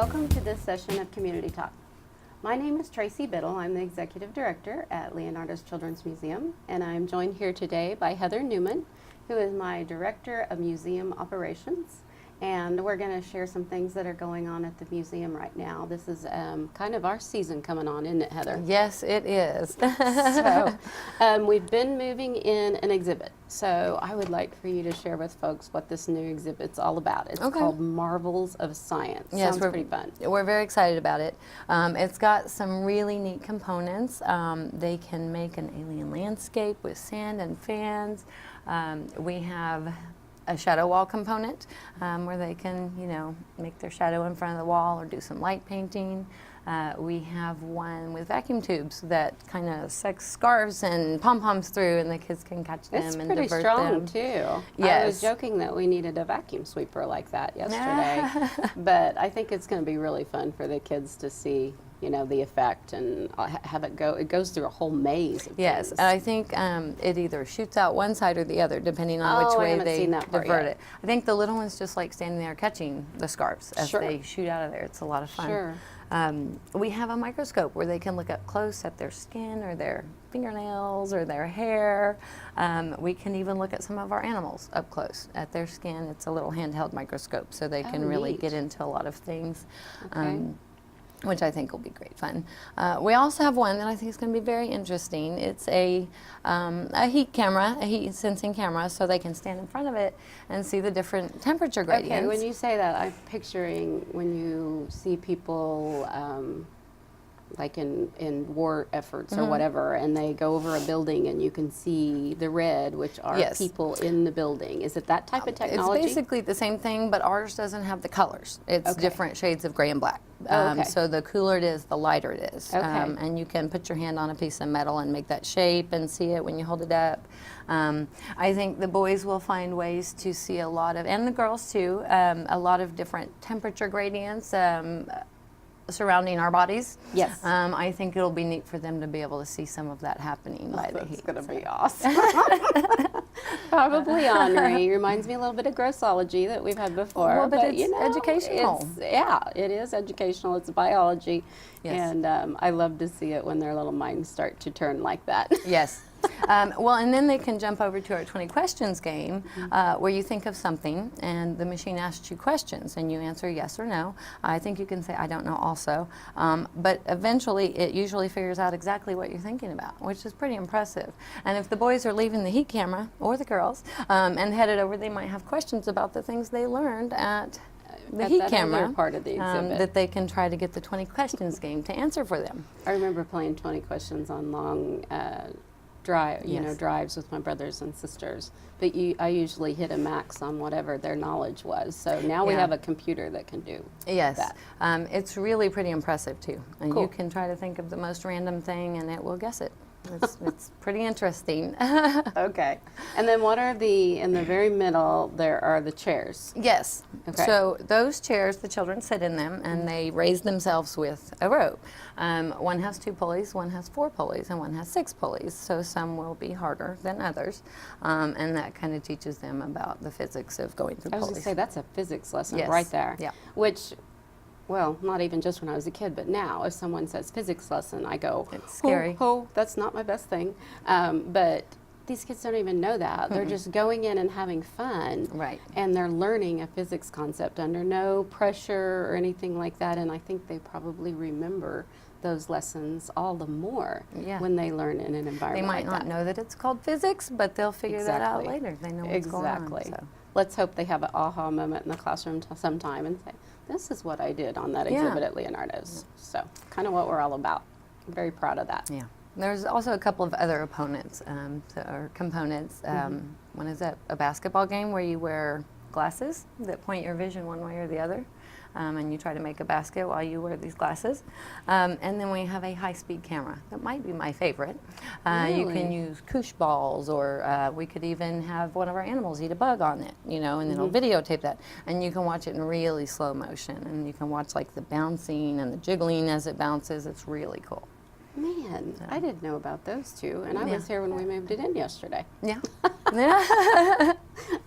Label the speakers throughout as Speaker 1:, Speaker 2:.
Speaker 1: Welcome to this session of Community Talk. My name is Tracy Biddle. I'm the Executive Director at Leonardo's Children's Museum, and I'm joined here today by Heather Newman, who is my Director of Museum Operations. And we're going to share some things that are going on at the museum right now. This is kind of our season coming on, isn't it, Heather?
Speaker 2: Yes, it is.
Speaker 1: We've been moving in an exhibit. So I would like for you to share with folks what this new exhibit's all about. It's called Marvels of Science.
Speaker 2: Yes,
Speaker 1: Sounds pretty fun.
Speaker 2: We're very excited about it. It's got some really neat components. They can make an alien landscape with sand and fans. We have a shadow wall component where they can, make their shadow in front of the wall or do some light painting. We have one with vacuum tubes that kind of sucks scarves and pom-poms through, and the kids can catch them and divert them.
Speaker 1: It's pretty strong, too.
Speaker 2: Yes.
Speaker 1: I was joking that we needed a vacuum sweeper like that yesterday, but I think it's going to be really fun for the kids to see, the effect and have it go. It goes through a whole maze of
Speaker 2: Yes,
Speaker 1: things.
Speaker 2: and I think it either shoots out one side or the other, depending on which way they divert it. I think the little ones just like standing there catching the scarves as they shoot out of there. It's a lot of fun.
Speaker 1: Sure.
Speaker 2: We have a microscope where they can look up close at their skin or their fingernails or their hair. We can even look at some of our animals up close at their skin. It's a little handheld microscope, so they can really get into a lot of things.
Speaker 1: Okay.
Speaker 2: Which I think will be great fun. We also have one that I think is going to be very interesting. It's a heat camera, a heat sensing camera, so they can stand in front of it and see the different temperature gradients.
Speaker 1: Okay, when you say that, I'm picturing when you see people like in war efforts or whatever, and they go over a building and you can see the red, which are people in the building. Is it that type of technology?
Speaker 2: It's basically the same thing, but ours doesn't have the colors. It's different shades of gray and black. So the cooler it is, the lighter it is. And you can put your hand on a piece of metal and make that shape and see it when you hold it up. I think the boys will find ways to see a lot of, and the girls too, a lot of different temperature gradients surrounding our bodies.
Speaker 1: Yes.
Speaker 2: I think it'll be neat for them to be able to see some of that happening by the heat.
Speaker 1: It's going to be awesome. Probably ornery. Reminds me a little bit of grossology that we've had before.
Speaker 2: Well, but it's educational.
Speaker 1: It is educational. It's biology.
Speaker 2: Yes.
Speaker 1: And I love to see it when their little minds start to turn like that.
Speaker 2: Yes. Well, and then they can jump over to our 20 questions game where you think of something and the machine asks you questions and you answer yes or no. I think you can say, I don't know also. But eventually it usually figures out exactly what you're thinking about, which is pretty impressive. And if the boys are leaving the heat camera, or the girls, and headed over, they might have questions about the things they learned at the heat camera
Speaker 1: part of the exhibit.
Speaker 2: that they can try to get the 20 questions game to answer for them.
Speaker 1: I remember playing 20 questions on long drives with my brothers and sisters, but I usually hit a max on whatever their knowledge was. So now we have a computer that can do that.
Speaker 2: It's really pretty impressive too. And
Speaker 1: Cool.
Speaker 2: you can try to think of the most random thing and it will guess it. It's pretty interesting.
Speaker 1: Okay. And then what are in the very middle, there are the chairs.
Speaker 2: Yes.
Speaker 1: Okay.
Speaker 2: So those chairs, the children sit in them and they raise themselves with a rope. One has 2 pulleys, one has 4 pulleys, and one has 6 pulleys. So some will be harder than others. And that kind of teaches them about the physics of going through
Speaker 1: I was
Speaker 2: pulleys.
Speaker 1: going to say, that's a physics lesson
Speaker 2: Yes.
Speaker 1: right there.
Speaker 2: Yeah.
Speaker 1: Which, well, not even just when I was a kid, but now if someone says physics lesson, I go,
Speaker 2: It's scary.
Speaker 1: Oh, that's not my best thing. But these kids don't even know that. They're just going in and having fun.
Speaker 2: Right.
Speaker 1: And they're learning a physics concept under no pressure or anything like that. And I think they probably remember those lessons all the more when they learn in an environment
Speaker 2: They might
Speaker 1: like
Speaker 2: not know that it's called physics, but they'll figure that out later. They know what's going on. So.
Speaker 1: Let's hope they have an aha moment in the classroom sometime and say, this is what I did on that exhibit at Leonardo's. So kind of what we're all about. I'm very proud of that.
Speaker 2: Yeah. There's also a couple of other components. One is a basketball game where you wear glasses that point your vision one way or the other. And you try to make a basket while you wear these glasses. And then we have a high-speed camera. That might be my favorite. You can use koosh balls, or we could even have one of our animals eat a bug on it, and then it'll videotape that. And you can watch it in really slow motion. And you can watch like the bouncing and the jiggling as it bounces. It's really cool.
Speaker 1: Man, I didn't know about those two, and I was here when we moved it in yesterday.
Speaker 2: Yeah.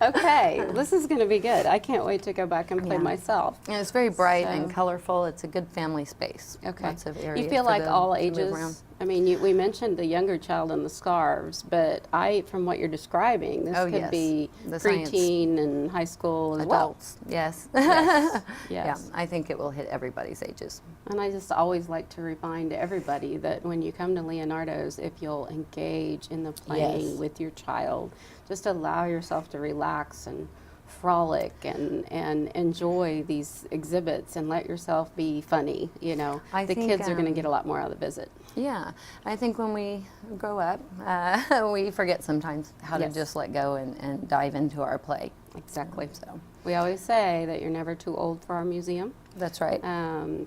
Speaker 1: Okay, this is going to be good. I can't wait to go back and play
Speaker 2: Yeah.
Speaker 1: myself.
Speaker 2: And it's very bright and
Speaker 1: So-
Speaker 2: colorful. It's a good family space.
Speaker 1: Okay.
Speaker 2: Lots of area
Speaker 1: You feel
Speaker 2: for
Speaker 1: like
Speaker 2: them
Speaker 1: all
Speaker 2: to move
Speaker 1: ages?
Speaker 2: around.
Speaker 1: I mean, we mentioned the younger child and the scarves, but from what you're describing, this
Speaker 2: Oh,
Speaker 1: could
Speaker 2: yes.
Speaker 1: be
Speaker 2: The science.
Speaker 1: preteen and high school as well.
Speaker 2: Adults, yes.
Speaker 1: Yes,
Speaker 2: Yeah,
Speaker 1: yes.
Speaker 2: I think it will hit everybody's ages.
Speaker 1: And I just always like to remind everybody that when you come to Leonardo's, if you'll engage in the playing
Speaker 2: Yes.
Speaker 1: with your child, just allow yourself to relax and frolic and enjoy these exhibits and let yourself be funny. You know,
Speaker 2: I
Speaker 1: the
Speaker 2: think,
Speaker 1: kids are going to get a lot more out of the visit.
Speaker 2: Yeah, I think when we grow up, we forget sometimes how
Speaker 1: Yes.
Speaker 2: to just let go and dive into our play.
Speaker 1: Exactly.
Speaker 2: So
Speaker 1: We always say that you're never too old for our museum
Speaker 2: that's right.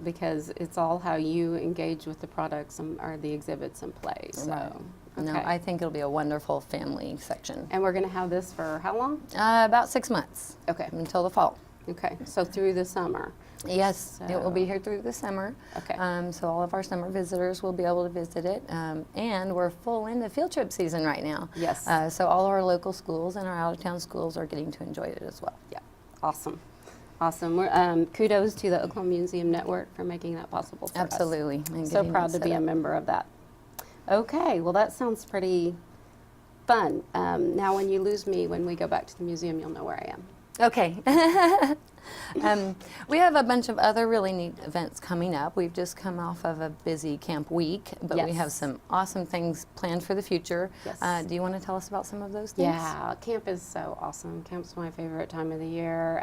Speaker 1: because it's all how you engage with the products or the exhibits and play. So,
Speaker 2: Right.
Speaker 1: okay.
Speaker 2: No, I think it'll be a wonderful family section.
Speaker 1: And we're going to have this for how long?
Speaker 2: About 6 months
Speaker 1: Okay.
Speaker 2: until the fall.
Speaker 1: Okay. So through the summer.
Speaker 2: Yes, it will be
Speaker 1: So-
Speaker 2: here through the summer.
Speaker 1: Okay.
Speaker 2: So all of our summer visitors will be able to visit it. And we're full into field trip season right now.
Speaker 1: Yes.
Speaker 2: So all our local schools and our out-of-town schools are getting to enjoy it as well.
Speaker 1: Yeah. Awesome. Awesome. Kudos to the Oklahoma Museum Network for making that possible for us.
Speaker 2: Absolutely. And
Speaker 1: So
Speaker 2: getting
Speaker 1: proud
Speaker 2: it
Speaker 1: to
Speaker 2: set
Speaker 1: be a
Speaker 2: up.
Speaker 1: member of that. Okay. Well, that sounds pretty fun. Now, when you lose me when we go back to the museum, you'll know where I am.
Speaker 2: Okay. We have a bunch of other really neat events coming up. We've just come off of a busy camp week, but we have
Speaker 1: Yes.
Speaker 2: some awesome things planned for the future.
Speaker 1: Yes.
Speaker 2: Do you want to tell us about some of those things?
Speaker 1: Yeah, camp is so awesome. Camp's my favorite time of the year.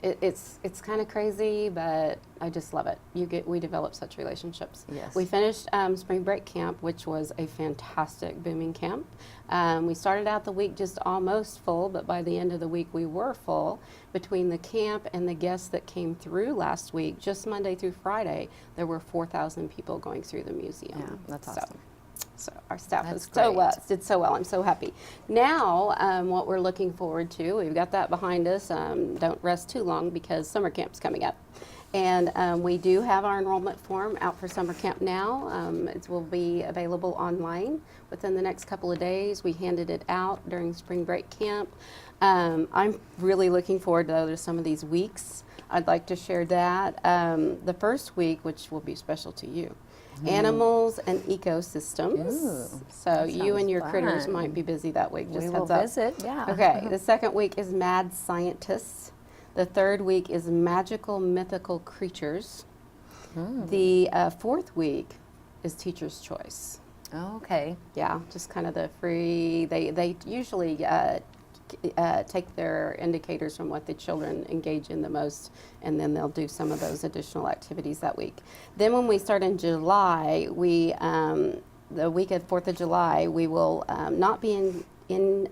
Speaker 1: It's kind of crazy, but I just love it. We develop such relationships.
Speaker 2: Yes.
Speaker 1: We finished spring break camp, which was a fantastic booming camp. We started out the week just almost full, but by the end of the week we were full. Between the camp and the guests that came through last week, just Monday through Friday, there were 4,000 people going through the museum.
Speaker 2: Yeah, that's
Speaker 1: So-
Speaker 2: awesome.
Speaker 1: So our staff
Speaker 2: That's
Speaker 1: did so well. I'm so happy. Now, what we're looking forward to, we've got that behind us. Don't rest too long because summer camp's coming up. And we do have our enrollment form out for summer camp now. It will be available online within the next couple of days. We handed it out during spring break camp. I'm really looking forward though to some of these weeks. I'd like to share that. The first week, which will be special to you, animals and ecosystems.
Speaker 2: Ooh,
Speaker 1: So
Speaker 2: that
Speaker 1: you and
Speaker 2: sounds
Speaker 1: your critters
Speaker 2: fun.
Speaker 1: might be busy that week. Just
Speaker 2: We will
Speaker 1: heads up.
Speaker 2: visit, yeah.
Speaker 1: Okay. The second week is mad scientists. The third week is magical mythical creatures. The fourth week is teacher's choice.
Speaker 2: Okay.
Speaker 1: Yeah, just kind of the free. They usually take their indicators from what the children engage in the most, and then they'll do some of those additional activities that week. Then when we start in July, the week of 4th of July, we will not be in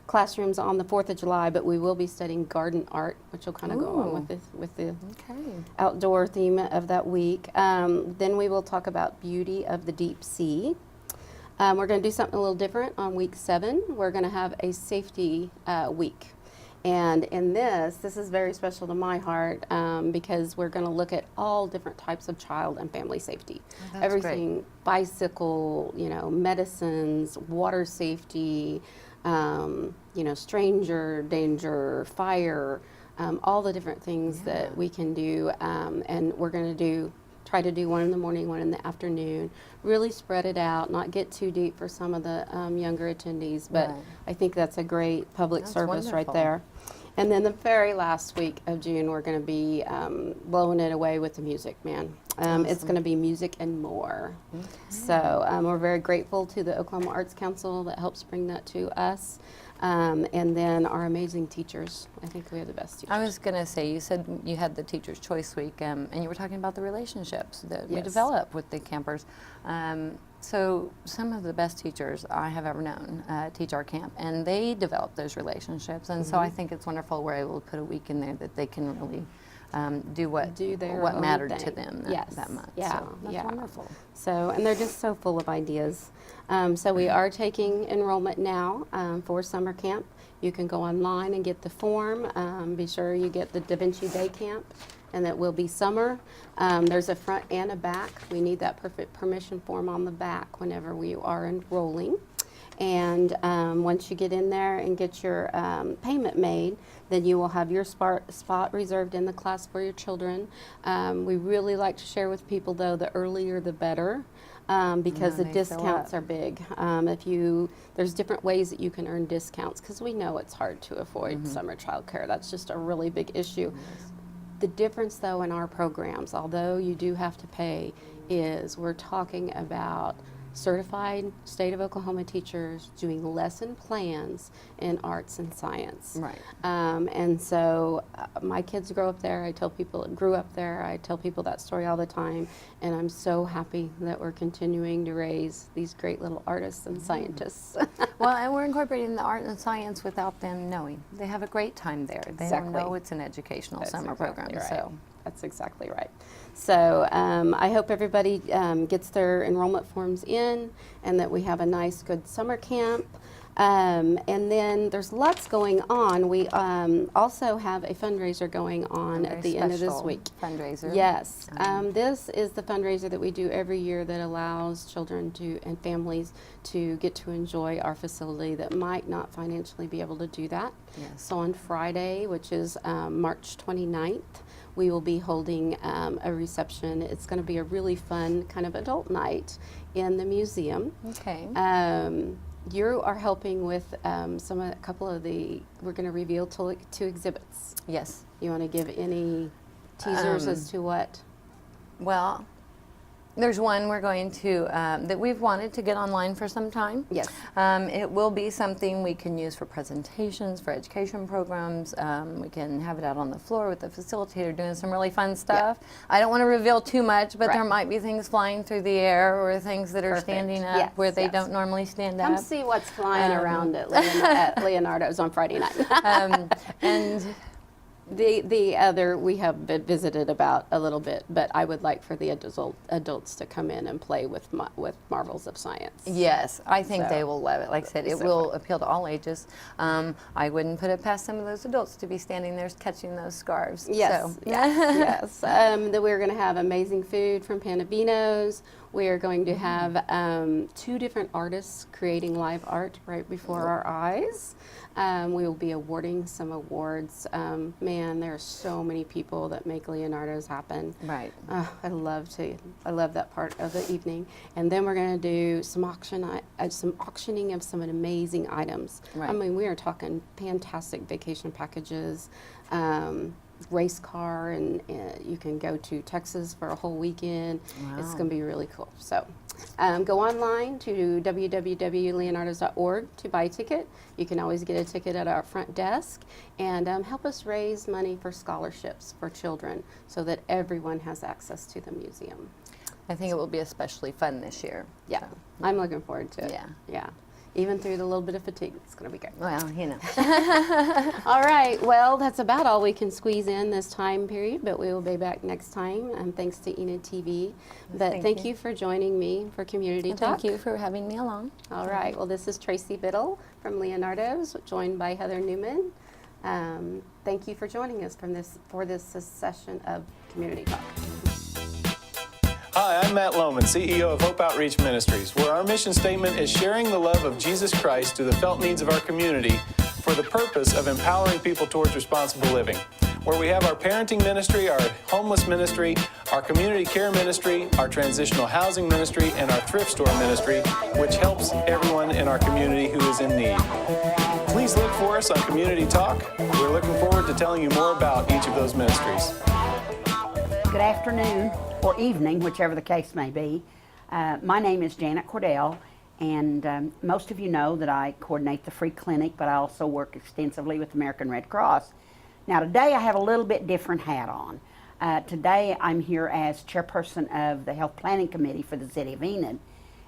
Speaker 1: classrooms on the 4th of July, but we will be studying garden art, which will kind of go on
Speaker 2: Ooh.
Speaker 1: with the
Speaker 2: Okay.
Speaker 1: outdoor theme of that week. Then we will talk about beauty of the deep sea. We're going to do something a little different on week 7. We're going to have a safety week. And in this is very special to my heart because we're going to look at all different types of child and family safety.
Speaker 2: Oh, that's
Speaker 1: Everything, bicycle, medicines, water safety, stranger danger, fire, all the different things that we can do. And we're going to try to do one in the morning, one in the afternoon, really spread it out, not get too deep for some of the younger attendees, but
Speaker 2: Right.
Speaker 1: I think that's a great public
Speaker 2: That's
Speaker 1: service right
Speaker 2: wonderful.
Speaker 1: there. And then the very last week of June, we're going to be blowing it away with the music, man. It's going to be music and more.
Speaker 2: Okay.
Speaker 1: So we're very grateful to the Oklahoma Arts Council that helps bring that to us. And then our amazing teachers. I think we have the best teachers.
Speaker 2: I was going to say, you said you had the Teacher's Choice Week, and you were talking about the relationships that we
Speaker 1: Yes.
Speaker 2: develop with the campers. So some of the best teachers I have ever known teach our camp, and they develop those relationships. And so I think it's wonderful we're able to put a week in there that they can really do
Speaker 1: their
Speaker 2: what
Speaker 1: own
Speaker 2: mattered to
Speaker 1: thing.
Speaker 2: them
Speaker 1: Yes.
Speaker 2: that month.
Speaker 1: Yeah,
Speaker 2: So that's
Speaker 1: yeah.
Speaker 2: wonderful.
Speaker 1: So, and they're just so full of ideas. So we are taking enrollment now for summer camp. You can go online and get the form. Be sure you get the Da Vinci Day Camp, and that will be summer. There's a front and a back. We need that perfect permission form on the back whenever we are enrolling. And once you get in there and get your payment made, then you will have your spot reserved in the class for your children. We really like to share with people, though, the earlier the better. Because the
Speaker 2: they fill
Speaker 1: discounts
Speaker 2: up.
Speaker 1: are big. There's different ways that you can earn discounts, because we know it's hard to avoid summer childcare. That's just a really big issue. The difference, though, in our programs, although you do have to pay, is we're talking about certified state of Oklahoma teachers doing lesson plans in arts and science.
Speaker 2: Right.
Speaker 1: And so my kids grew up there. I tell people that story all the time, and I'm so happy that we're continuing to raise these great little artists and scientists.
Speaker 2: Well, and we're incorporating the art and science without them knowing. They have a great time there. They don't know it's an educational summer program.
Speaker 1: Right.
Speaker 2: So
Speaker 1: That's exactly right. So I hope everybody gets their enrollment forms in, and that we have a nice, good summer camp. And then there's lots going on. We also have a fundraiser going on at the end of this week.
Speaker 2: Fundraiser.
Speaker 1: Yes. This is the fundraiser that we do every year that allows children and families to get to enjoy our facility that might not financially be able to do that.
Speaker 2: Yes.
Speaker 1: So on Friday, which is March 29th, we will be holding a reception. It's going to be a really fun kind of adult night in the museum.
Speaker 2: Okay.
Speaker 1: You are helping with a couple of we're going to reveal two exhibits.
Speaker 2: Yes.
Speaker 1: You want to give any teasers as to what?
Speaker 2: Well, there's one we're going to, that we've wanted to get online for some time.
Speaker 1: Yes.
Speaker 2: It will be something we can use for presentations, for education programs. We can have it out on the floor with the facilitator doing some really fun stuff. I don't want to reveal too much, but there might be things flying through the air or things that are standing up where they don't normally stand up.
Speaker 1: Come see what's flying around at Leonardo's on Friday night.
Speaker 2: And
Speaker 1: the other we have been visited about a little bit, but I would like for the adults to come in and play with marvels of science.
Speaker 2: yes, I think
Speaker 1: So,
Speaker 2: they will love it. Like I said, it
Speaker 1: so
Speaker 2: will
Speaker 1: fun.
Speaker 2: appeal to all ages. I wouldn't put it past some of those adults to be standing there catching those scarves.
Speaker 1: Yes,
Speaker 2: So.
Speaker 1: yes. That we're going to have amazing food from Panavino's. We are going to have 2 different artists creating live art right before our eyes. We will be awarding some awards. Man, there are so many people that make Leonardo's happen.
Speaker 2: Right.
Speaker 1: I love that part of the evening. And then we're going to do some auctioning of some amazing items.
Speaker 2: Right.
Speaker 1: I mean, we are talking fantastic vacation packages, race car, and you can go to Texas for a whole weekend.
Speaker 2: Wow.
Speaker 1: It's going to be really cool. So go online to www.leonardos.org to buy a ticket. You can always get a ticket at our front desk, and help us raise money for scholarships for children so that everyone has access to the museum.
Speaker 2: I think it will be especially fun this year.
Speaker 1: Yeah,
Speaker 2: So,
Speaker 1: I'm looking forward to it.
Speaker 2: Yeah.
Speaker 1: Yeah. Even through the little bit of fatigue, it's going to be great.
Speaker 2: well, you know.
Speaker 1: All right, well, that's about all we can squeeze in this time period, but we will be back next time. Thanks to Enid TV. But thank you for joining me for Community Talk.
Speaker 2: Thank you for having me along.
Speaker 1: All right, well, this is Tracy Biddle from Leonardo's, joined by Heather Newman. Thank you for joining us for this session of Community Talk.
Speaker 3: Hi, I'm Matt Lohman, CEO of Hope Outreach Ministries, where our mission statement is sharing the love of Jesus Christ to the felt needs of our community for the purpose of empowering people towards responsible living. Where we have our parenting ministry, our homeless ministry, our community care ministry, our transitional housing ministry, and our thrift store ministry, which helps everyone in our community who is in need. Please look for us on Community Talk. We're looking forward to telling you more about each of those ministries.
Speaker 4: Good afternoon, or evening, whichever the case may be. My name is Janet Cordell, and most of you know that I coordinate the free clinic, but I also work extensively with American Red Cross. Now today I have a little bit different hat on. Today I'm here as chairperson of the Health Planning Committee for the City of Enid,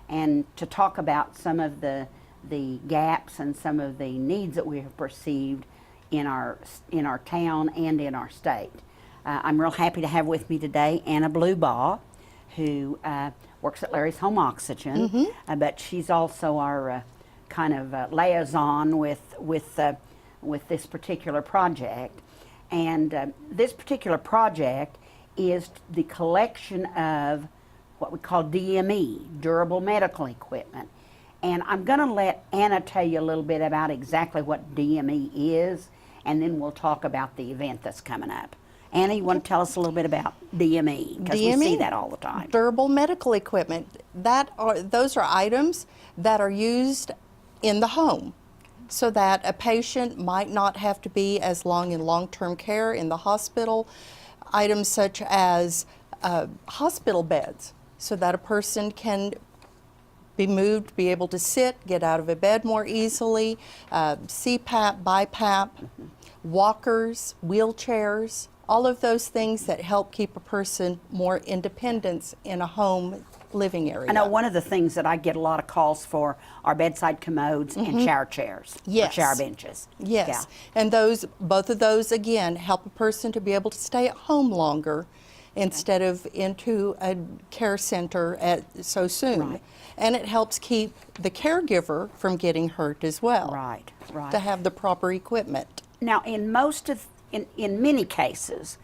Speaker 4: and to talk about some of the gaps and some of the needs that we have perceived in our town and in our state. I'm real happy to have with me today Anna Bluebaugh, who works at Larry's Home Oxygen, but she's also our kind of liaison with this particular project. And this particular project is the collection of what we call DME, durable medical equipment. And I'm going to let Anna tell you a little bit about exactly what DME is, and then we'll talk about the event that's coming up. Anna, you want to tell us a little bit about DME? Because we see that all the time.
Speaker 5: Durable medical equipment. Those are items that are used in the home so that a patient might not have to be as long in long-term care in the hospital. Items such as hospital beds, so that a person can be moved, be able to sit, get out of a bed more easily, CPAP, BiPAP, walkers, wheelchairs, all of those things that help keep a person more independent in a home living area.
Speaker 4: I know one of the things that I get a lot of calls for are bedside commodes and shower chairs,
Speaker 5: Yes.
Speaker 4: or shower benches.
Speaker 5: Yes, and both of those again help a person to be able to stay at home longer instead of into a care center so soon.
Speaker 4: Right.
Speaker 5: And it helps keep the caregiver from getting hurt as well.
Speaker 4: Right, right.
Speaker 5: To have the proper equipment.
Speaker 4: Now, in many cases,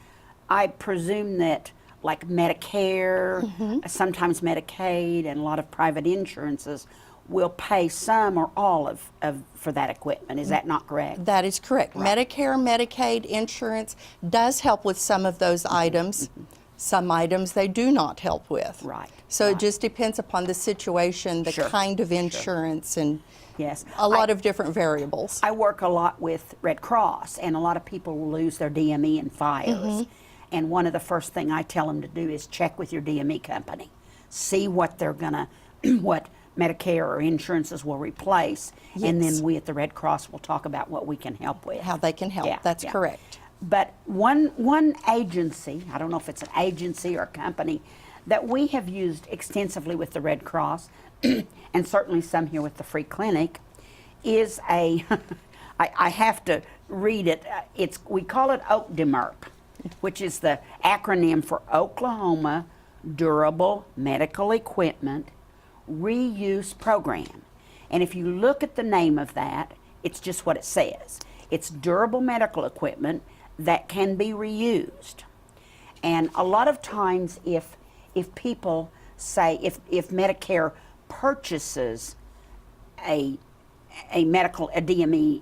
Speaker 4: I presume that like Medicare, sometimes Medicaid, and a lot of private insurances will pay some or all of for that equipment. Is that not correct?
Speaker 5: That is correct.
Speaker 4: Right.
Speaker 5: Medicare, Medicaid, insurance does help with some of those items. Some items they do not help with.
Speaker 4: Right,
Speaker 5: So
Speaker 4: right.
Speaker 5: it just depends upon the situation, the
Speaker 4: Sure,
Speaker 5: kind of insurance, and
Speaker 4: Yes.
Speaker 5: a lot of different variables.
Speaker 4: I work a lot with Red Cross, and a lot of people will lose their DME and FIOS. And one of the first thing I tell them to do is check with your DME company, see what they're gonna, what Medicare or insurances will replace, and
Speaker 5: Yes.
Speaker 4: then we at the Red Cross will talk about what we can help with.
Speaker 5: How they can help.
Speaker 4: Yeah,
Speaker 5: That's
Speaker 4: yeah.
Speaker 5: correct.
Speaker 4: But one agency, I don't know if it's an agency or a company, that we have used extensively with the Red Cross, and certainly some here with the free clinic, is I have to read it. We call it OKDMERP, which is the acronym for Oklahoma Durable Medical Equipment Reuse Program. And if you look at the name of that, it's just what it says. It's durable medical equipment that can be reused. And a lot of times if people say, if Medicare purchases a DME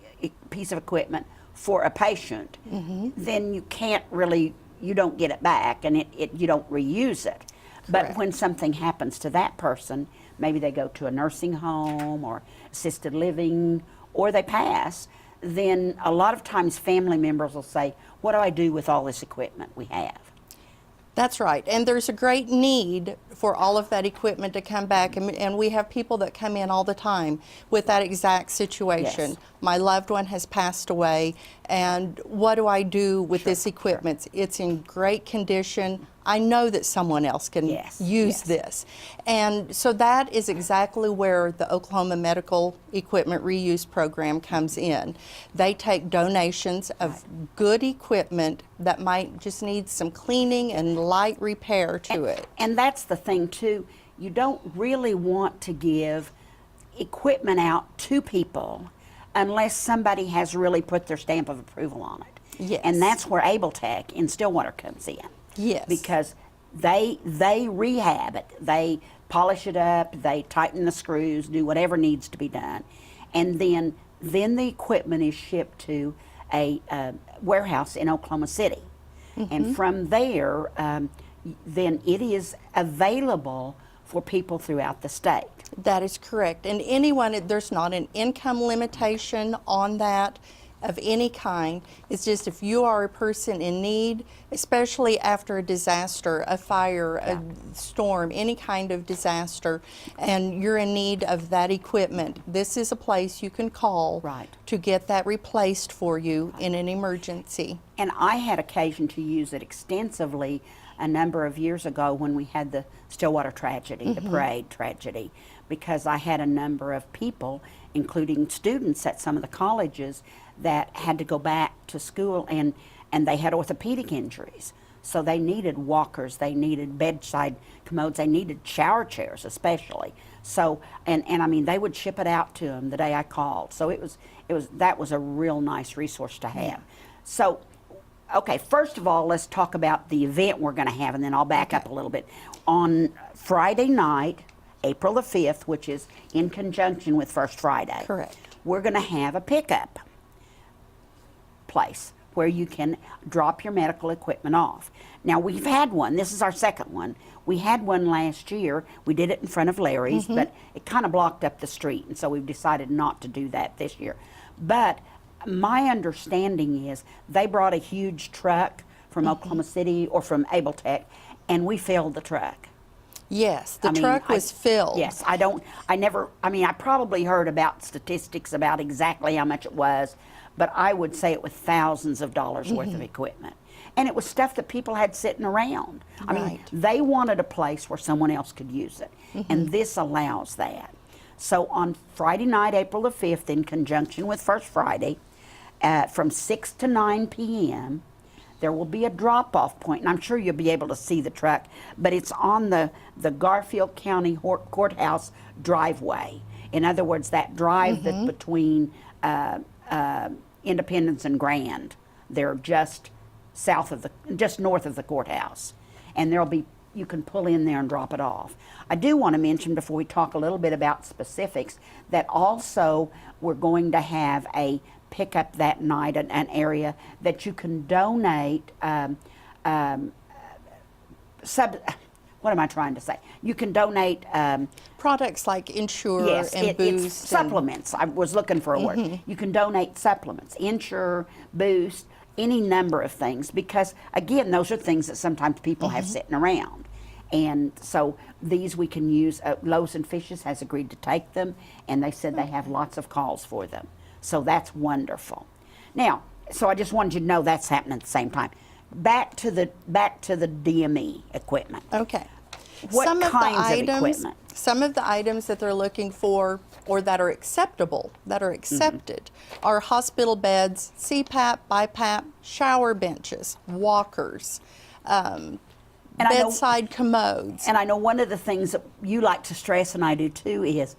Speaker 4: piece of equipment for a patient, then you can't really, you don't get it back, and you don't reuse it. But
Speaker 5: Correct.
Speaker 4: when something happens to that person, maybe they go to a nursing home or assisted living, or they pass, then a lot of times family members will say, what do I do with all this equipment we have?
Speaker 5: That's right. And there's a great need for all of that equipment to come back. And we have people that come in all the time with that exact situation.
Speaker 4: Yes.
Speaker 5: My loved one has passed away, and what do I do with this equipment? It's in great condition. I know that someone else can
Speaker 4: Yes,
Speaker 5: use
Speaker 4: yes.
Speaker 5: this. And so that is exactly where the Oklahoma Medical Equipment Reuse Program comes in. They take donations of good equipment that might just need some cleaning and light repair to it.
Speaker 4: And that's the thing too, you don't really want to give equipment out to people unless somebody has really put their stamp of approval on it.
Speaker 5: Yes.
Speaker 4: And that's where Able Tech in Stillwater comes in.
Speaker 5: Yes.
Speaker 4: Because they rehab it, they polish it up, they tighten the screws, do whatever needs to be done, and then the equipment is shipped to a warehouse in Oklahoma City, and from there, then it is available for people throughout the state.
Speaker 5: That is correct. And anyone, there's not an income limitation on that of any kind. It's just if you are a person in need, especially after a disaster, a fire, a storm, any kind of disaster, and you're in need of that equipment, this is a place you can call
Speaker 4: Right.
Speaker 5: to get that replaced for you in an emergency.
Speaker 4: And I had occasion to use it extensively a number of years ago when we had the Stillwater tragedy, the parade tragedy, because I had a number of people, including students at some of the colleges, that had to go back to school and they had orthopedic injuries. So they needed walkers, they needed bedside commodes, they needed shower chairs especially. So, and I mean, they would ship it out to them the day I called. So that was a real nice resource to have. So, okay, first of all, let's talk about the event we're going to have, and then I'll back up a little bit. On Friday night April the 5th, which is in conjunction with First Friday.
Speaker 5: Correct.
Speaker 4: We're going to have a pickup place where you can drop your medical equipment off. Now, we've had one. This is our second one. We had one last year. We did it in front of Larry's, but it kind of blocked up the street, and so we've decided not to do that this year. But my understanding is they brought a huge truck from Oklahoma City or from Abletech, and we filled the truck.
Speaker 5: Yes, the
Speaker 4: I mean,
Speaker 5: truck was filled.
Speaker 4: Yes, I probably heard about statistics about exactly how much it was, but I would say it was thousands of dollars worth of equipment. And it was stuff that people had sitting around. I mean,
Speaker 5: Right.
Speaker 4: they wanted a place where someone else could use it, and this allows that. So on Friday night, April the 5th, in conjunction with First Friday, from 6 to 9 p.m., there will be a drop-off point, and I'm sure you'll be able to see the truck, but it's on the Garfield County Courthouse driveway. In other words, that drive that's between Independence and Grand. They're just north of the courthouse, and you can pull in there and drop it off. I do want to mention, before we talk a little bit about specifics, that also we're going to have a pickup that night, an area that you can donate what am I trying to say? You can donate
Speaker 5: Products like Ensure
Speaker 4: yes,
Speaker 5: and
Speaker 4: it's
Speaker 5: Boost.
Speaker 4: supplements. I was looking for a word. You can donate supplements, Ensure, Boost, any number of things, because again, those are things that sometimes people have sitting around. And so these we can use. Loaves and Fishes has agreed to take them, and they said they have lots of calls for them. So that's wonderful. Now, so I just wanted you to know that's happening at the same time. Back to the DME equipment.
Speaker 5: Okay.
Speaker 4: What kinds of equipment?
Speaker 5: Some of the items that they're looking for or that are acceptable, that are accepted, are hospital beds, CPAP, BiPAP, shower benches, walkers, bedside commodes.
Speaker 4: And I know one of the things that you like to stress, and I do too, is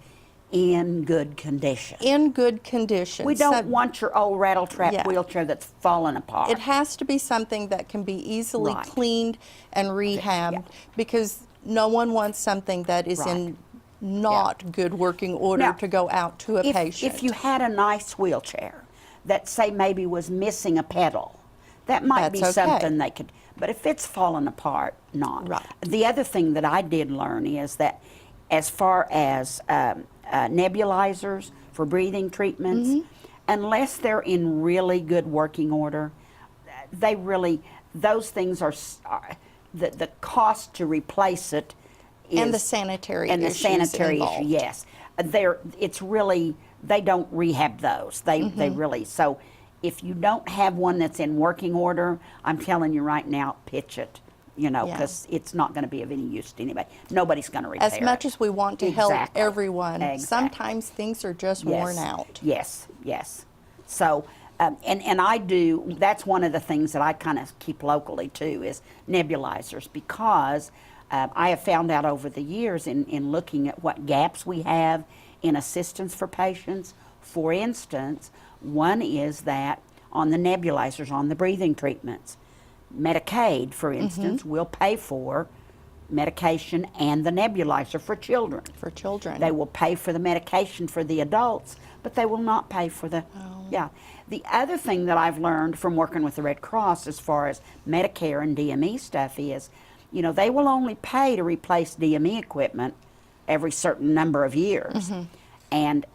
Speaker 4: in good condition.
Speaker 5: In good condition.
Speaker 4: We don't want your old rattle-trap
Speaker 5: Yeah.
Speaker 4: wheelchair that's falling apart.
Speaker 5: It has to be something that can be easily
Speaker 4: Right.
Speaker 5: cleaned and rehabbed, because no one wants something that is in not good working order
Speaker 4: Now,
Speaker 5: to go out to a patient.
Speaker 4: If you had a nice wheelchair that, say, maybe was missing a pedal, that might be
Speaker 5: That's okay.
Speaker 4: something they could, but if it's falling apart, not.
Speaker 5: Right.
Speaker 4: The other thing that I did learn is that as far as nebulizers for breathing treatments, unless they're in really good working order, those things are the cost to replace it is,
Speaker 5: and the sanitary
Speaker 4: and the
Speaker 5: issues
Speaker 4: sanitary
Speaker 5: involved.
Speaker 4: issue, yes. They don't rehab those. They really, so if you don't have one that's in working order, I'm telling you right now, pitch it,
Speaker 5: Yeah.
Speaker 4: because it's not going to be of any use to anybody. Nobody's going to repair it.
Speaker 5: As much as we want to help
Speaker 4: Exactly.
Speaker 5: everyone,
Speaker 4: Exactly.
Speaker 5: sometimes things are just worn out.
Speaker 4: Yes, yes. So, and I do, that's one of the things that I kind of keep locally too, is nebulizers, because I have found out over the years in looking at what gaps we have in assistance for patients. For instance, one is that on the nebulizers, on the breathing treatments, Medicaid, for instance, will pay for medication and the nebulizer for children.
Speaker 5: For children.
Speaker 4: They will pay for the medication for the adults, but they will not pay for the, yeah. The other thing that I've learned from working with the Red Cross as far as Medicare and DME stuff is, they will only pay to replace DME equipment every certain number of years. And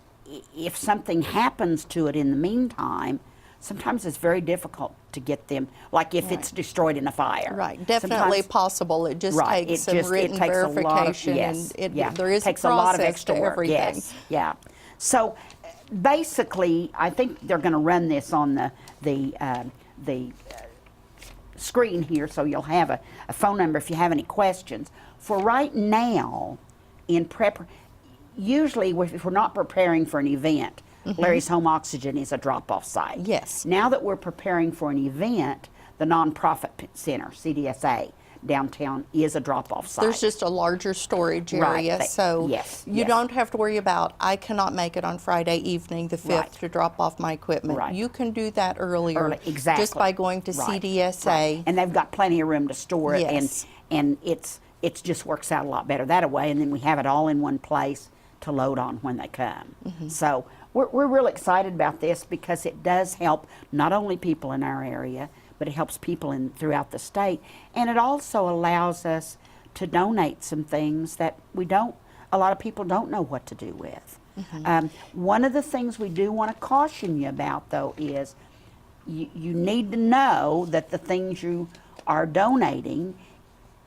Speaker 4: if something happens to it in the meantime, sometimes it's very difficult to get them, like if it's destroyed in a fire.
Speaker 5: Right, definitely
Speaker 4: Sometimes-
Speaker 5: possible. It just
Speaker 4: Right,
Speaker 5: takes
Speaker 4: it
Speaker 5: some
Speaker 4: just- it
Speaker 5: written
Speaker 4: takes a lot of-
Speaker 5: verification,
Speaker 4: yes,
Speaker 5: and
Speaker 4: yeah.
Speaker 5: there is
Speaker 4: Takes
Speaker 5: a
Speaker 4: a lot of
Speaker 5: process
Speaker 4: extra
Speaker 5: to
Speaker 4: work.
Speaker 5: everything.
Speaker 4: Yes, yeah. So basically, I think they're going to run this on the screen here, so you'll have a phone number if you have any questions. For right now, usually if we're not preparing for an event, Larry's Home Oxygen is a drop-off site.
Speaker 5: Yes.
Speaker 4: Now that we're preparing for an event, the nonprofit center, CDSA, downtown, is a drop-off site.
Speaker 5: There's just a larger storage
Speaker 4: Right,
Speaker 5: area, so
Speaker 4: yes,
Speaker 5: you
Speaker 4: yes.
Speaker 5: don't have to worry about, I cannot make it on Friday evening, the 5th,
Speaker 4: Right.
Speaker 5: to drop off my equipment.
Speaker 4: Right.
Speaker 5: You can do that earlier,
Speaker 4: exactly.
Speaker 5: just by going to
Speaker 4: Right,
Speaker 5: CDSA.
Speaker 4: right. And they've got plenty of room to store it,
Speaker 5: Yes.
Speaker 4: and it's it just works out a lot better that way, and then we have it all in one place to load on when they come. So we're real excited about this because it does help not only people in our area, but it helps people throughout the state, and it also allows us to donate some things that a lot of people don't know what to do with. One of the things we do want to caution you about, though, is you need to know that the things you are donating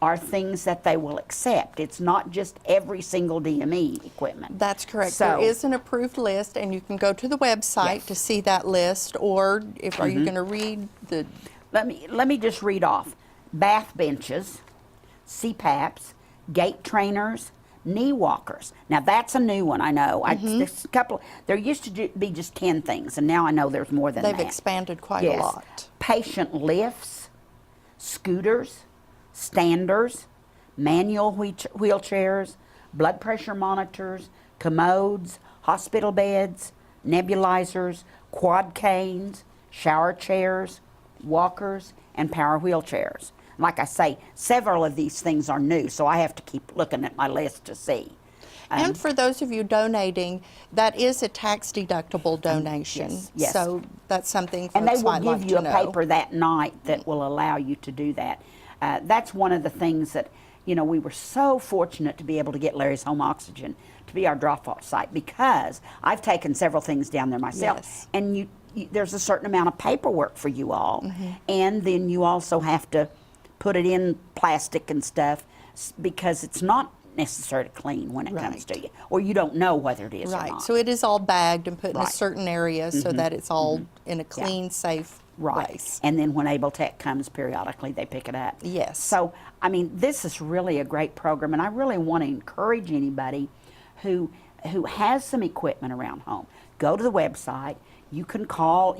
Speaker 4: are things that they will accept. It's not just every single DME equipment.
Speaker 5: That's correct.
Speaker 4: So,
Speaker 5: there is an approved list, and you can go to the website
Speaker 4: Yes.
Speaker 5: to see that list, or if are you going to read the...
Speaker 4: let me just read off. Bath benches, CPAPs, gait trainers, knee walkers. Now that's a new one, I know. There's a couple. There used to be just 10 things, and now I know there's more than that.
Speaker 5: They've expanded quite a lot.
Speaker 4: Patient lifts, scooters, standers, manual wheelchairs, blood pressure monitors, commodes, hospital beds, nebulizers, quad canes, shower chairs, walkers, and power wheelchairs. Like I say, several of these things are new, so I have to keep looking at my list to see.
Speaker 5: And for those of you donating, that is a tax-deductible donation.
Speaker 4: Yes.
Speaker 5: So that's something folks
Speaker 4: And they will
Speaker 5: might like
Speaker 4: give you
Speaker 5: to
Speaker 4: a
Speaker 5: know.
Speaker 4: paper that night that will allow you to do that. That's one of the things that, we were so fortunate to be able to get Larry's Home Oxygen to be our drop-off site, because I've taken several things down there myself.
Speaker 5: Yes.
Speaker 4: And there's a certain amount of paperwork for you all, and then you also have to put it in plastic and stuff because it's not necessary to clean when it comes to you, or you don't know whether it is or
Speaker 5: Right.
Speaker 4: not.
Speaker 5: So it is all bagged and put in a
Speaker 4: Right.
Speaker 5: certain area so that it's all in a clean, safe place.
Speaker 4: And then when Able Tech comes periodically, they pick it up.
Speaker 5: Yes.
Speaker 4: So, I mean, this is really a great program, and I really want to encourage anybody who has some equipment around home. Go to the website. You could call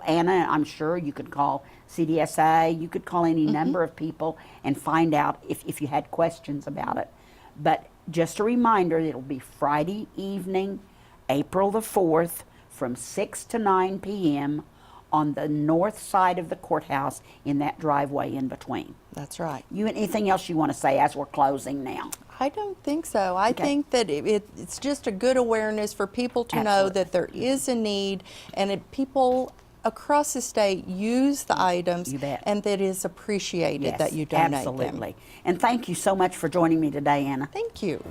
Speaker 4: Anna, I'm sure. You could call CDSA. You could call any number of people and find out if you had questions about it. But just a reminder, it'll be Friday evening, April the 4th, from 6 to 9 p.m. on the north side of the courthouse in that driveway in between.
Speaker 5: That's right.
Speaker 4: Anything else you want to say as we're closing now?
Speaker 5: I don't think so. I
Speaker 4: Okay.
Speaker 5: think that it's just a good awareness for people to know
Speaker 4: Absolutely.
Speaker 5: that there is a need, and people across the state use the items,
Speaker 4: You bet.
Speaker 5: and that is appreciated
Speaker 4: Yes,
Speaker 5: that you donate
Speaker 4: absolutely.
Speaker 5: them.
Speaker 4: And thank you so much for joining me today, Anna.
Speaker 5: Thank you.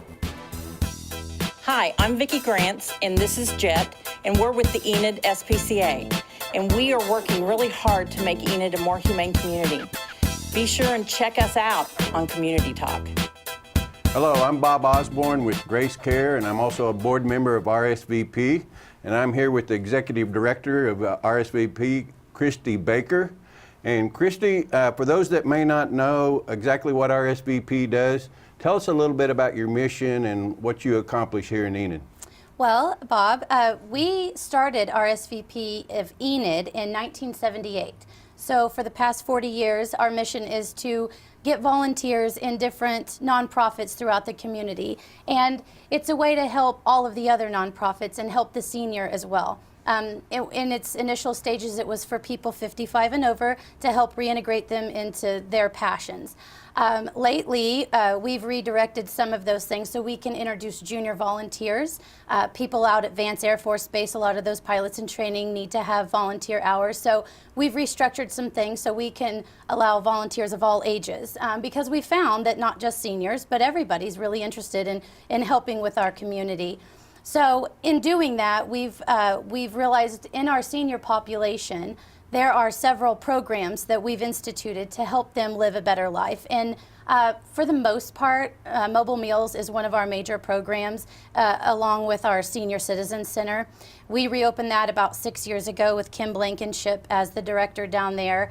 Speaker 6: Hi, I'm Vicki Grants, and this is Jet, and we're with the Enid SPCA, and we are working really hard to make Enid a more humane community. Be sure and check us out on Community Talk.
Speaker 7: Hello, I'm Bob Osborne with Grace Care, and I'm also a board member of RSVP, and I'm here with the Executive Director of RSVP, Christy Baker. And Christy, for those that may not know exactly what RSVP does, tell us a little bit about your mission and what you accomplish here in Enid.
Speaker 8: Well, Bob, we started RSVP of Enid in 1978. So for the past 40 years, our mission is to get volunteers in different nonprofits throughout the community. And it's a way to help all of the other nonprofits and help the senior as well. In its initial stages, it was for people 55 and over to help reintegrate them into their passions. Lately, we've redirected some of those things so we can introduce junior volunteers. People out at Vance Air Force Base, a lot of those pilots in training need to have volunteer hours. So we've restructured some things so we can allow volunteers of all ages, because we found that not just seniors, but everybody's really interested in helping with our community. So in doing that, we've realized in our senior population, there are several programs that we've instituted to help them live a better life. And for the most part, Mobile Meals is one of our major programs, along with our Senior Citizen Center. We reopened that about 6 years ago with Kim Blankenship as the director down there.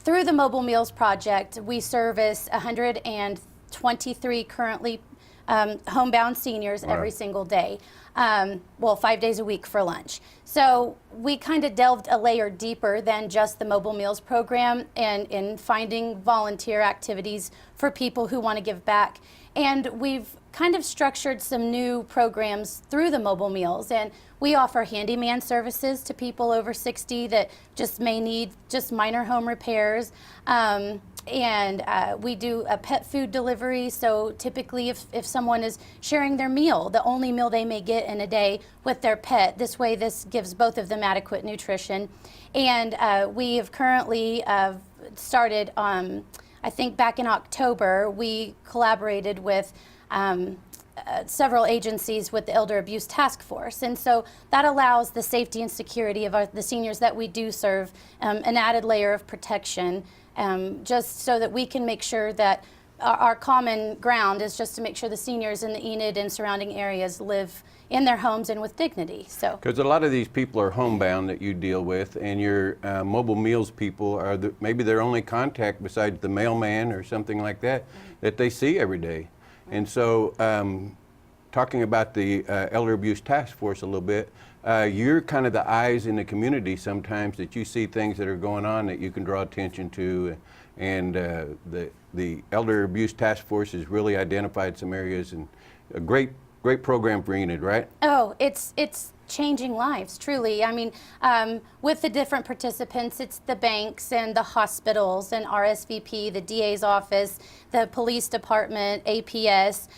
Speaker 8: Through the Mobile Meals Project, we service 123 currently homebound seniors every single day. 5 days a week for lunch. So we kind of delved a layer deeper than just the Mobile Meals program and in finding volunteer activities for people who want to give back. And we've kind of structured some new programs through the Mobile Meals, and we offer handyman services to people over 60 that just may need just minor home repairs. we do a pet food delivery. So typically if someone is sharing their meal, the only meal they may get in a day with their pet, this gives both of them adequate nutrition. And we have currently started, I think back in October, we collaborated with several agencies with the Elder Abuse Task Force. And so that allows the safety and security of the seniors that we do serve an added layer of protection, just so that we can make sure that our common ground is just to make sure the seniors in the Enid and surrounding areas live in their homes and with dignity. So,
Speaker 7: because a lot of these people are homebound that you deal with, and your mobile meals people are maybe their only contact besides the mailman or something like that that they see every day. And so, talking about the Elder Abuse Task Force a little bit, you're kind of the eyes in the community sometimes that you see things that are going on that you can draw attention to, and the Elder Abuse Task Force has really identified some areas, and a great program for Enid, right?
Speaker 8: oh, it's changing lives, truly. I mean, with the different participants, it's the banks and the hospitals and RSVP, the DA's office, the police department, APS.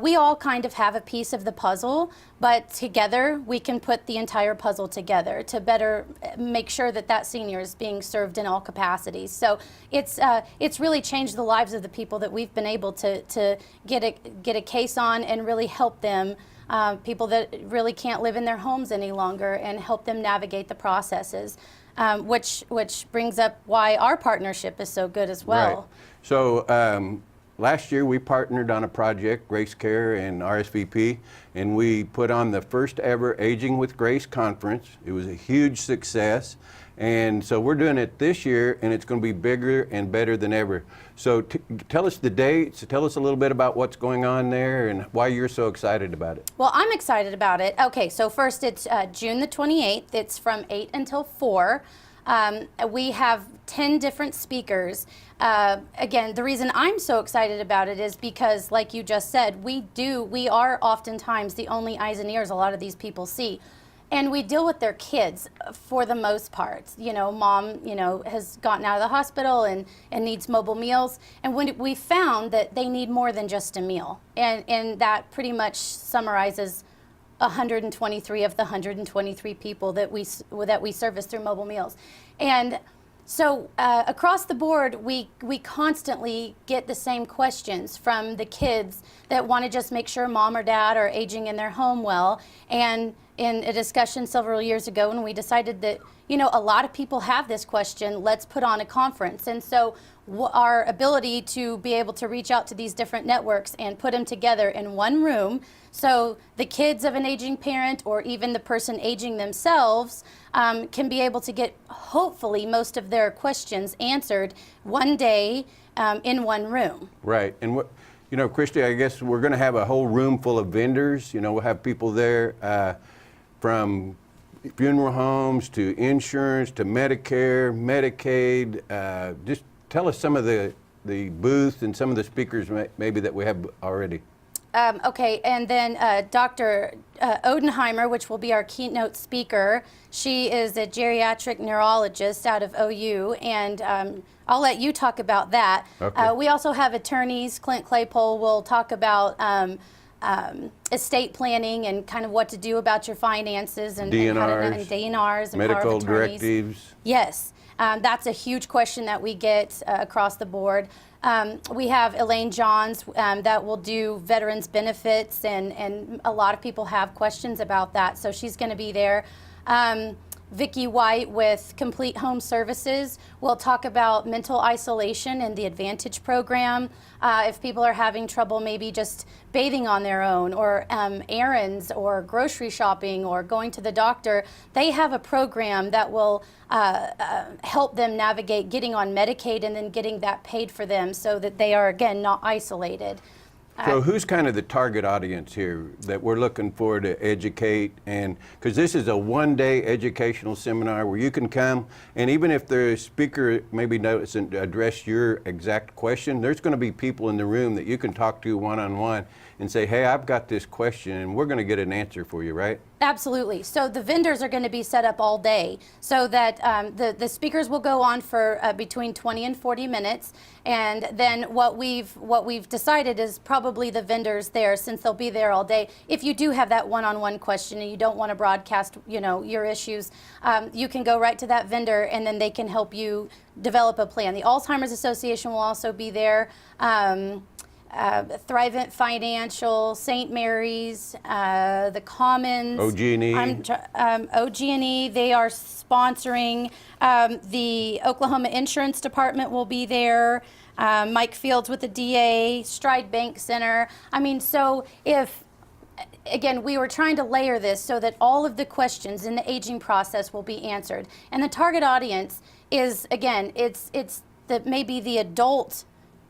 Speaker 8: We all kind of have a piece of the puzzle, but together we can put the entire puzzle together to better make sure that senior is being served in all capacities. So it's really changed the lives of the people that we've been able to get a case on and really help them. People that really can't live in their homes any longer, and help them navigate the processes, which brings up why our partnership is so good as well.
Speaker 7: Right. So last year we partnered on a project, Grace Care and RSVP, and we put on the first ever Aging with Grace conference. It was a huge success. And so we're doing it this year, and it's going to be bigger and better than ever. So tell us the dates, tell us a little bit about what's going on there and why you're so excited about it.
Speaker 8: Well, I'm excited about it. Okay, so first it's June the 28th. It's from 8 until 4. We have 10 different speakers. Again, the reason I'm so excited about it is because, like you just said, we are oftentimes the only eyes and ears a lot of these people see. And we deal with their kids for the most part. You know, mom, has gotten out of the hospital and needs mobile meals. And when we found that they need more than just a meal. And that pretty much summarizes 123 of the 123 people that we service through mobile meals. And so across the board, we constantly get the same questions from the kids that want to just make sure mom or dad are aging in their home well. And in a discussion several years ago, when we decided that, a lot of people have this question, let's put on a conference. And so our ability to be able to reach out to these different networks and put them together in one room, so the kids of an aging parent or even the person aging themselves can be able to get, hopefully, most of their questions answered one day in one room.
Speaker 7: Right. And Christy, I guess we're going to have a whole room full of vendors. We'll have people there from funeral homes to insurance to Medicare, Medicaid. Just tell us some of the booths and some of the speakers maybe that we have already.
Speaker 8: Okay, and then Dr. Odenheimer, which will be our keynote speaker. She is a geriatric neurologist out of OU, and I'll let you talk about that.
Speaker 7: Okay.
Speaker 8: We also have attorneys. Clint Claypole will talk about estate planning and kind of what to do about your finances and
Speaker 7: DNRs,
Speaker 8: and DNRs and
Speaker 7: medical
Speaker 8: power of attorneys.
Speaker 7: directives.
Speaker 8: Yes, that's a huge question that we get across the board. We have Elaine Johns that will do veterans benefits, and a lot of people have questions about that, so she's going to be there. Vicki White with Complete Home Services will talk about mental isolation and the Advantage program. If people are having trouble maybe just bathing on their own, or errands, or grocery shopping, or going to the doctor, they have a program that will help them navigate getting on Medicaid and then getting that paid for them so that they are, again, not isolated.
Speaker 7: So who's kind of the target audience here that we're looking for to educate? And because this is a one-day educational seminar where you can come, and even if the speaker maybe doesn't address your exact question, there's going to be people in the room that you can talk to one-on-one and say, hey, I've got this question, and we're going to get an answer for you, right?
Speaker 8: Absolutely. So the vendors are going to be set up all day so that the speakers will go on for between 20 and 40 minutes. And then what we've decided is probably the vendors there, since they'll be there all day. If you do have that one-on-one question and you don't want to broadcast, your issues, you can go right to that vendor and then they can help you develop a plan. The Alzheimer's Association will also be there. Thrivent Financial, St. Mary's, the Commons,
Speaker 7: OG&E.
Speaker 8: OG&E, they are sponsoring. The Oklahoma Insurance Department will be there. Mike Fields with the DA, Stride Bank Center. I mean, so again, we were trying to layer this so that all of the questions in the aging process will be answered. And the target audience is, again, it's maybe the adult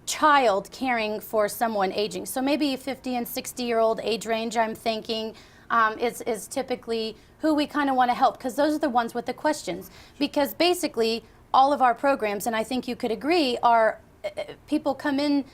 Speaker 8: child caring for someone aging. So maybe 50 and 60-year-old age range, I'm thinking, is typically who we kind of want to help, because those are the ones with the questions. Because basically, all of our programs, and I think you could agree, are people come in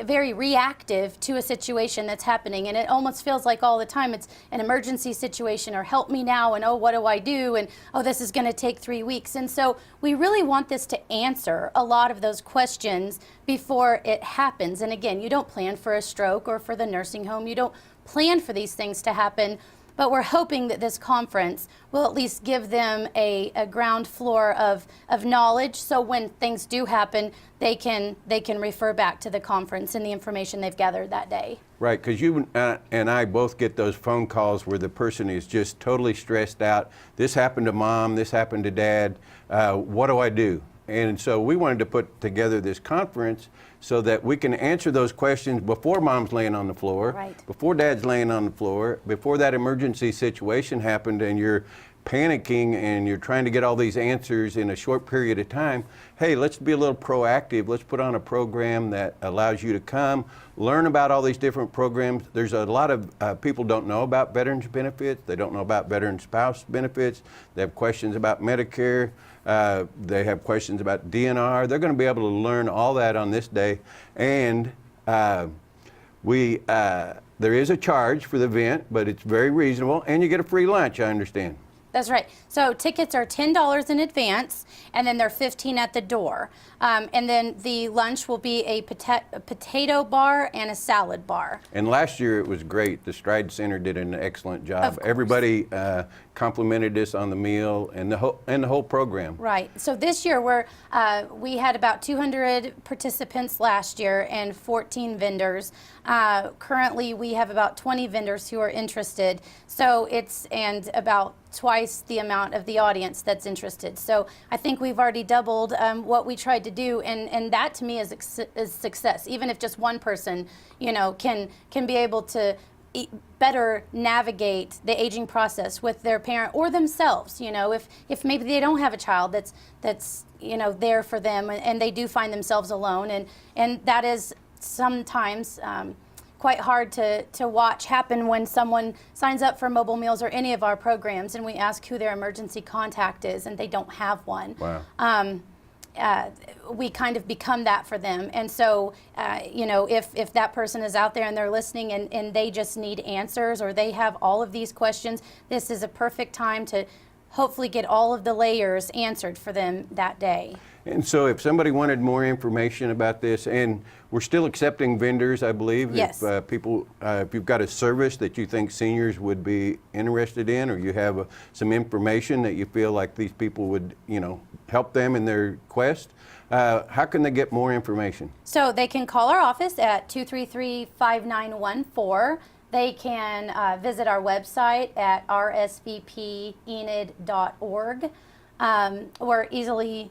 Speaker 8: very reactive to a situation that's happening, and it almost feels like all the time it's an emergency situation, or help me now, and oh, what do I do, and oh, this is going to take 3 weeks. And so we really want this to answer a lot of those questions before it happens. And again, you don't plan for a stroke or for the nursing home, you don't plan for these things to happen. But we're hoping that this conference will at least give them a ground floor of knowledge, so when things do happen, they can refer back to the conference and the information they've gathered that day.
Speaker 7: Right, because you and I both get those phone calls where the person is just totally stressed out. This happened to mom, this happened to dad, what do I do? And so we wanted to put together this conference so that we can answer those questions before mom's laying on the floor,
Speaker 8: right,
Speaker 7: before dad's laying on the floor, before that emergency situation happened and you're panicking and you're trying to get all these answers in a short period of time. Hey, let's be a little proactive. Let's put on a program that allows you to come, learn about all these different programs. There's a lot of people don't know about veterans benefits. They don't know about veteran spouse benefits. They have questions about Medicare. They have questions about DNR. They're going to be able to learn all that on this day. And there is a charge for the event, but it's very reasonable. And you get a free lunch, I understand.
Speaker 8: That's right. So tickets are $10 in advance, and then they're $15 at the door. And then the lunch will be a potato bar and a salad bar.
Speaker 7: And last year it was great. The Stride Center did an excellent job.
Speaker 8: Of course.
Speaker 7: Everybody complimented us on the meal and the whole program.
Speaker 8: Right. So this year we had about 200 participants last year and 14 vendors. Currently we have about 20 vendors who are interested. So and about twice the amount of the audience that's interested. So I think we've already doubled what we tried to do, and that to me is success. Even if just one person, can be able to better navigate the aging process with their parent or themselves. If maybe they don't have a child that's there for them, and they do find themselves alone, and that is sometimes quite hard to watch happen when someone signs up for Mobile Meals or any of our programs, and we ask who their emergency contact is, and they don't have one.
Speaker 7: Wow.
Speaker 8: We kind of become that for them. And so, if that person is out there and they're listening and they just need answers, or they have all of these questions, this is a perfect time to hopefully get all of the layers answered for them that day.
Speaker 7: And so if somebody wanted more information about this, and we're still accepting vendors, I believe.
Speaker 8: Yes.
Speaker 7: If if you've got a service that you think seniors would be interested in, or you have some information that you feel like these people would, help them in their quest, how can they get more information?
Speaker 8: So they can call our office at 233-5914. They can visit our website at rsvpenid.org. We're easily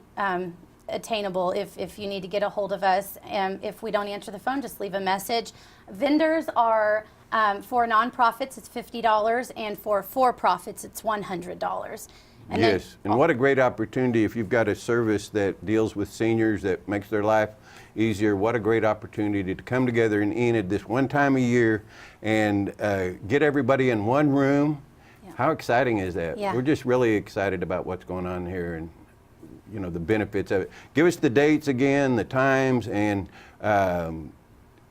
Speaker 8: attainable if you need to get a hold of us. If we don't answer the phone, just leave a message. Vendors are, for nonprofits, it's $50, and for for-profits, it's $100.
Speaker 7: Yes, and what a great opportunity if you've got a service that deals with seniors that makes their life easier. What a great opportunity to come together in Enid this one time a year and get everybody in one room. Yeah. How exciting is that?
Speaker 8: Yeah.
Speaker 7: We're just really excited about what's going on here and the benefits of it. Give us the dates again, the times, and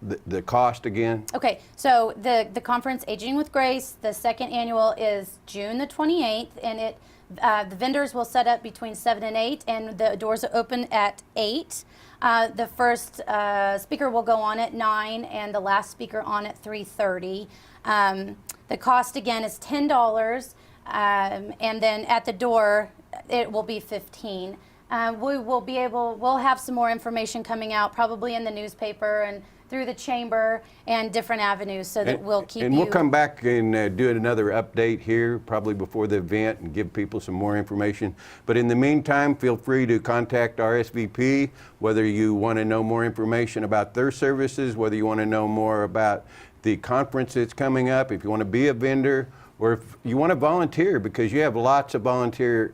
Speaker 7: the cost again?
Speaker 8: Okay, so the conference, Aging with Grace, the second annual is June the 28th, and the vendors will set up between 7 and 8, and the doors are open at 8. The first speaker will go on at 9, and the last speaker on at 3:30. The cost again is $10, and then at the door it will be $15. We'll have some more information coming out probably in the newspaper and through the chamber and different avenues, so that we'll keep
Speaker 7: and
Speaker 8: you.
Speaker 7: we'll come back and do another update here probably before the event and give people some more information. But in the meantime, feel free to contact RSVP, whether you want to know more information about their services, whether you want to know more about the conference that's coming up, if you want to be a vendor, or if you want to volunteer, because you have lots of volunteer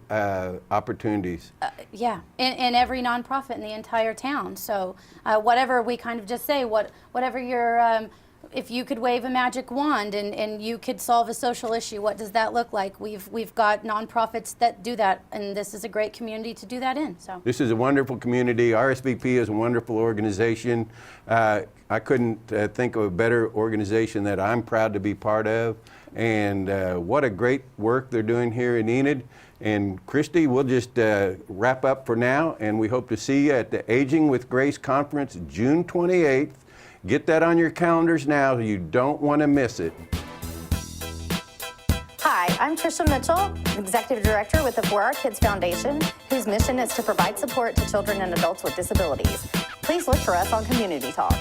Speaker 7: opportunities.
Speaker 8: Yeah, in every nonprofit in the entire town. So whatever we kind of just say, whatever your, if you could wave a magic wand and you could solve a social issue, what does that look like? We've got nonprofits that do that, and this is a great community to do that in. So
Speaker 7: This is a wonderful community. RSVP is a wonderful organization. I couldn't think of a better organization that I'm proud to be part of. And what a great work they're doing here in Enid. And Christy, we'll just wrap up for now, and we hope to see you at the Aging with Grace Conference, June 28th. Get that on your calendars now. You don't want to miss it.
Speaker 9: Hi, I'm Trisha Mitchell, Executive Director with the For Our Kids Foundation, whose mission is to provide support to children and adults with disabilities. Please look for us on Community Talk.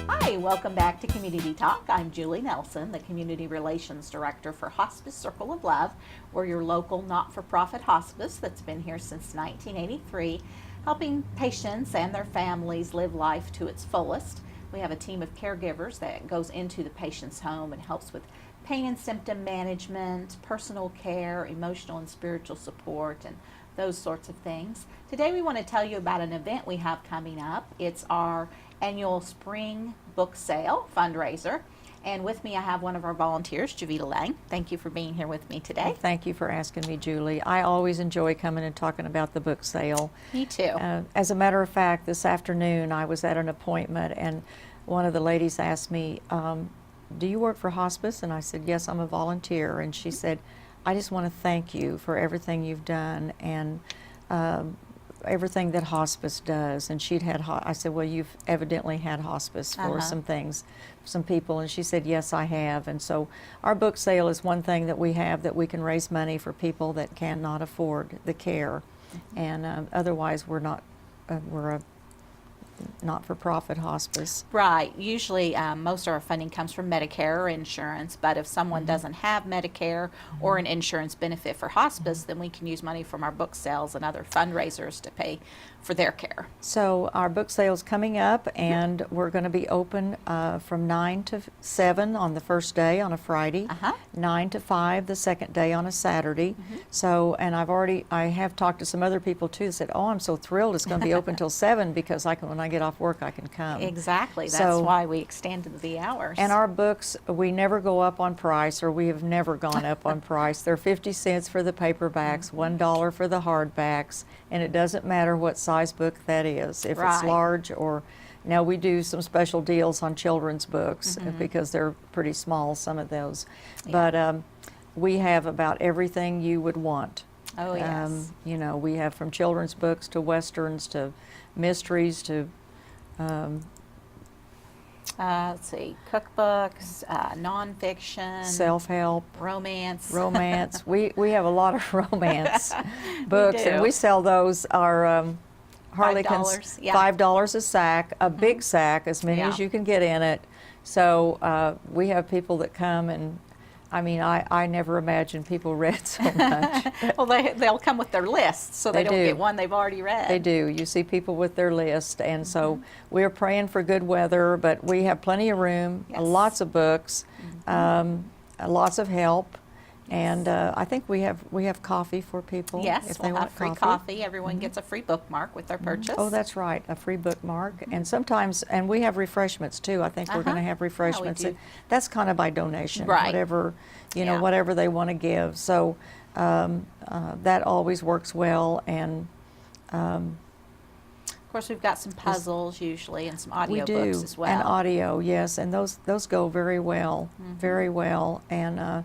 Speaker 10: Hi, welcome back to Community Talk. I'm Julie Nelson, the Community Relations Director for Hospice Circle of Love. We're your local not-for-profit hospice that's been here since 1983, helping patients and their families live life to its fullest. We have a team of caregivers that goes into the patient's home and helps with pain and symptom management, personal care, emotional and spiritual support, and those sorts of things. Today we want to tell you about an event we have coming up. It's our annual spring book sale fundraiser. And with me I have one of our volunteers, Javita Lang. Thank you for being here with me today.
Speaker 11: Thank you for asking me, Julie. I always enjoy coming and talking about the book sale.
Speaker 10: Me too.
Speaker 11: As a matter of fact, this afternoon I was at an appointment and one of the ladies asked me, do you work for hospice? And I said, yes, I'm a volunteer. And she said, I just want to thank you for everything you've done and everything that hospice does. And she'd had, I said, well, you've evidently had hospice for some things, some people. And she said, yes, I have. And so our book sale is one thing that we have that we can raise money for people that cannot afford the care. And otherwise we're not, we're a not-for-profit hospice.
Speaker 10: Right. Usually most of our funding comes from Medicare or insurance, but if someone doesn't have Medicare or an insurance benefit for hospice, then we can use money from our book sales and other fundraisers to pay for their care.
Speaker 11: So our book sale's coming up, and we're going to be open from 9 to 7 on the first day on a Friday, 9 to 5 the second day on a Saturday. So, and I have talked to some other people too that said, oh, I'm so thrilled it's going to be open till 7 because when I get off work I can come.
Speaker 10: Exactly. That's why we extended the hours.
Speaker 11: And our books, we never go up on price, or we have never gone up on price. They're 50 cents for the paperbacks, $1 for the hardbacks, and it doesn't matter what size book that is, if it's large or, now we do some special deals on children's books because they're pretty small, some of those. But we have about everything you would want.
Speaker 10: Oh, yes.
Speaker 11: You know, we have from children's books to westerns to mysteries to
Speaker 10: let's see, cookbooks, nonfiction,
Speaker 11: self-help,
Speaker 10: romance.
Speaker 11: We have a lot of romance books, and we sell those. Our Harlequins, $5 a sack, a big sack, as many as you can get in it. So we have people that come, and I mean, I never imagined people read so much.
Speaker 10: Well, they'll come with their lists, so they don't get one they've already read.
Speaker 11: They do. You see people with their list, and so we're praying for good weather, but we have plenty of room, lots of books, lots of help, and I think we have coffee for people.
Speaker 10: Yes,
Speaker 11: if
Speaker 10: we'll
Speaker 11: they want
Speaker 10: have free coffee. Everyone gets a free bookmark with their purchase.
Speaker 11: Oh, that's right, a free bookmark, and sometimes, and we have refreshments too. I think we're going to have refreshments.
Speaker 10: do.
Speaker 11: That's kind of by donation,
Speaker 10: Right.
Speaker 11: whatever, you know, whatever they want to give. So that always works well, and
Speaker 10: Of course, we've got some puzzles usually and some
Speaker 11: We
Speaker 10: audio
Speaker 11: do,
Speaker 10: books as well.
Speaker 11: and audio, yes, and those go very well, very well, and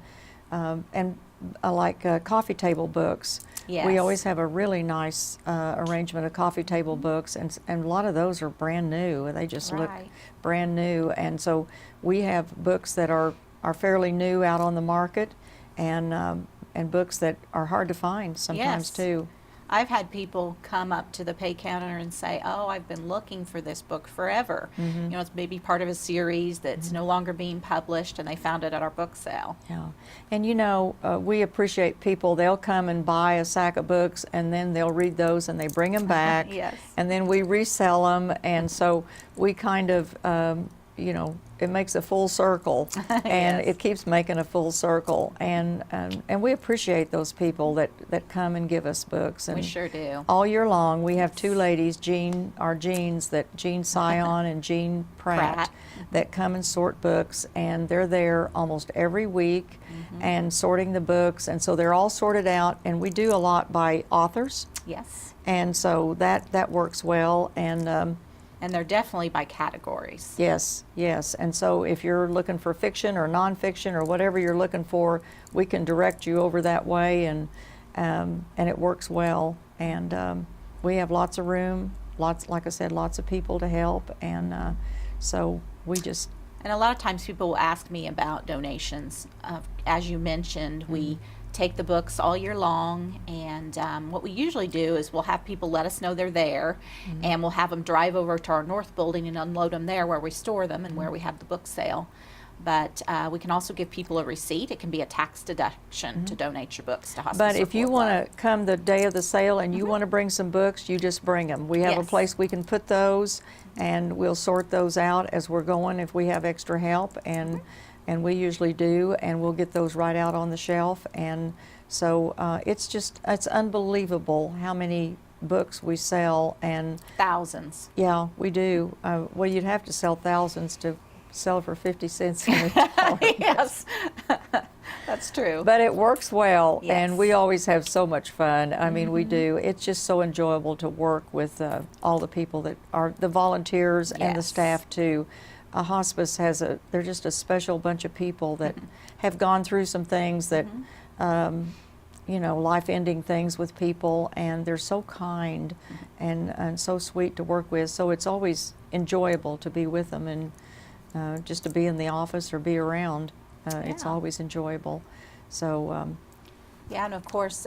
Speaker 11: like coffee table books. We
Speaker 10: Yes.
Speaker 11: always have a really nice arrangement of coffee table books, and a lot of those are brand new. They just look
Speaker 10: Right.
Speaker 11: brand new, and so we have books that are fairly new out on the market, and books that are hard to find sometimes
Speaker 10: Yes.
Speaker 11: too.
Speaker 10: I've had people come up to the pay counter and say, "Oh, I've been looking for this book forever." You know, it's maybe part of a series that's no longer being published, and they found it at our book sale.
Speaker 11: Yeah, and you know, we appreciate people. They'll come and buy a sack of books, and then they'll read those, and they bring them back.
Speaker 10: Yes.
Speaker 11: And then we resell them, and so we kind of, you know, it makes a full circle, and
Speaker 10: Yes.
Speaker 11: it keeps making a full circle. And we appreciate those people that come and give us books. And
Speaker 10: We sure do.
Speaker 11: all year long, we have two ladies, Jean Sion and Jean Pratt, that come and sort books, and they're there almost every week and sorting the books, and so they're all sorted out, and we do a lot by authors,
Speaker 10: Yes.
Speaker 11: and so that works well, and
Speaker 10: And they're definitely by categories.
Speaker 11: yes, and so if you're looking for fiction or nonfiction or whatever you're looking for, we can direct you over that way, and it works well, and we have lots of room, like I said, lots of people to help, and so we just,
Speaker 10: And a lot of times people will ask me about donations. As you mentioned, we take the books all year long, and what we usually do is we'll have people let us know they're there, and we'll have them drive over to our north building and unload them there where we store them and where we have the book sale. But we can also give people a receipt. It can be a tax deduction to donate your books to Hospice
Speaker 11: but if
Speaker 10: Circle
Speaker 11: you
Speaker 10: of
Speaker 11: want
Speaker 10: Love.
Speaker 11: to come the day of the sale and you want to bring some books, you just bring them. We have a
Speaker 10: Yes.
Speaker 11: place we can put those, and we'll sort those out as we're going if we have extra help, and we usually do, and we'll get those right out on the shelf. And so it's unbelievable how many books we sell, and
Speaker 10: Thousands.
Speaker 11: yeah, we do. Well, you'd have to sell thousands to sell for 50 cents in a dollar.
Speaker 10: Yes, that's true.
Speaker 11: But it works well, and we
Speaker 10: Yes.
Speaker 11: always have so much fun. I mean, we do. It's just so enjoyable to work with all the people that are the volunteers and the
Speaker 10: Yes.
Speaker 11: staff too. A hospice they're just a special bunch of people that have gone through some things that, you know, life-ending things with people, and they're so kind and so sweet to work with. So it's always enjoyable to be with them, and just to be in the office or be around. It's
Speaker 10: Yeah.
Speaker 11: always enjoyable. So,
Speaker 10: Yeah, and of course,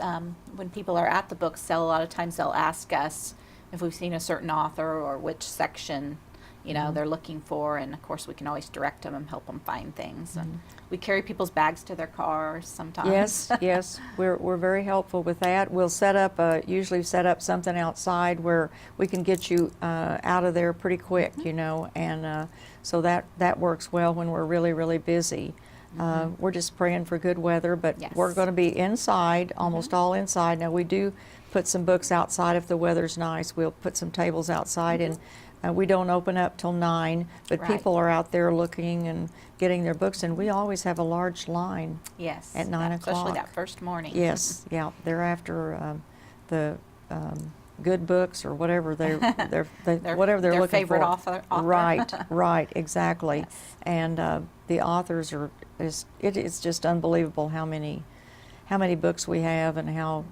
Speaker 10: when people are at the book sale, a lot of times they'll ask us if we've seen a certain author or which section, you know, they're looking for, and of course we can always direct them and help them find things. And we carry people's bags to their cars sometimes.
Speaker 11: yes, we're very helpful with that. We'll usually set up something outside where we can get you out of there pretty quick, you know, and so that works well when we're really, really busy. We're just praying for good weather, but
Speaker 10: Yes.
Speaker 11: we're going to be inside, almost all inside. Now, we do put some books outside if the weather's nice. We'll put some tables outside, and we don't open up till 9, but
Speaker 10: Right.
Speaker 11: people are out there looking and getting their books, and we always have a large line.
Speaker 10: Yes.
Speaker 11: At 9
Speaker 10: Especially
Speaker 11: o'clock.
Speaker 10: that first morning.
Speaker 11: Yes, yeah, they're after the good books or whatever they're whatever they're
Speaker 10: their
Speaker 11: looking
Speaker 10: favorite
Speaker 11: for.
Speaker 10: author.
Speaker 11: Right, exactly.
Speaker 10: Yes.
Speaker 11: And the authors it is just unbelievable how many books we have and how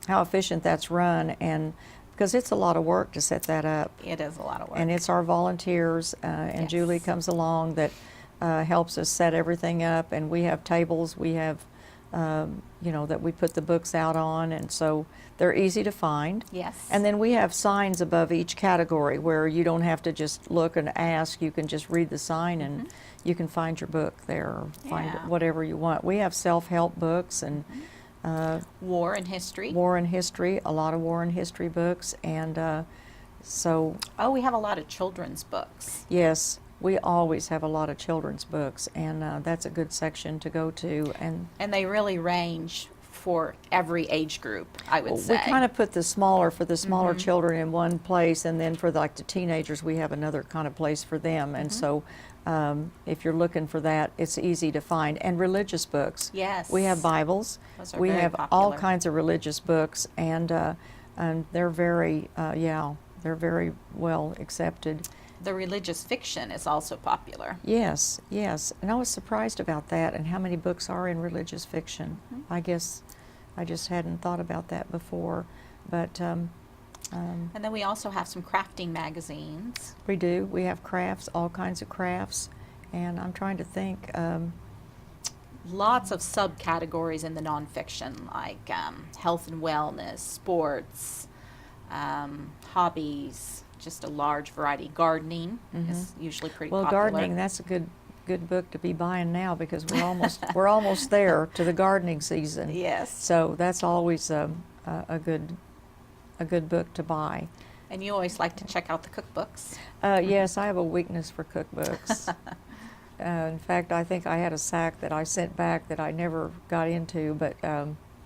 Speaker 11: efficient that's run, and because it's a lot of work to set that up.
Speaker 10: It is a lot of work.
Speaker 11: And it's our volunteers, and
Speaker 10: Yes.
Speaker 11: Julie comes along that helps us set everything up, and we have tables, we have, you know, that we put the books out on, and so they're easy to find.
Speaker 10: Yes.
Speaker 11: And then we have signs above each category where you don't have to just look and ask, you can just read the sign and you can find your book there, or find
Speaker 10: Yeah.
Speaker 11: whatever you want. We have self-help books and
Speaker 10: War and history.
Speaker 11: war and history, a lot of war and history books, and so
Speaker 10: Oh, we have a lot of children's books.
Speaker 11: yes, we always have a lot of children's books, and that's a good section to go to. And
Speaker 10: And they really range for every age group, I would say.
Speaker 11: we kind of put the smaller children in one place, and then for the teenagers, we have another kind of place for them. And so, if you're looking for that, it's easy to find. And religious books.
Speaker 10: Yes.
Speaker 11: We have Bibles.
Speaker 10: Those are
Speaker 11: We
Speaker 10: very
Speaker 11: have all
Speaker 10: popular.
Speaker 11: kinds of religious books, and they're very, they're very well accepted.
Speaker 10: The religious fiction is also popular.
Speaker 11: Yes, yes, and I was surprised about that and how many books are in religious fiction. I guess I just hadn't thought about that before, but
Speaker 10: And then we also have some crafting magazines.
Speaker 11: we do. We have crafts, all kinds of crafts, and I'm trying to think.
Speaker 10: Lots of subcategories in the nonfiction, like health and wellness, sports, hobbies, just a large variety. Gardening is usually pretty
Speaker 11: Well,
Speaker 10: popular.
Speaker 11: gardening, that's a good book to be buying now because we're almost there to the gardening season.
Speaker 10: Yes.
Speaker 11: So that's always a good book to buy.
Speaker 10: And you always like to check out the cookbooks.
Speaker 11: Yes, I have a weakness for cookbooks. In fact, I think I had a sack that I sent back that I never got into, but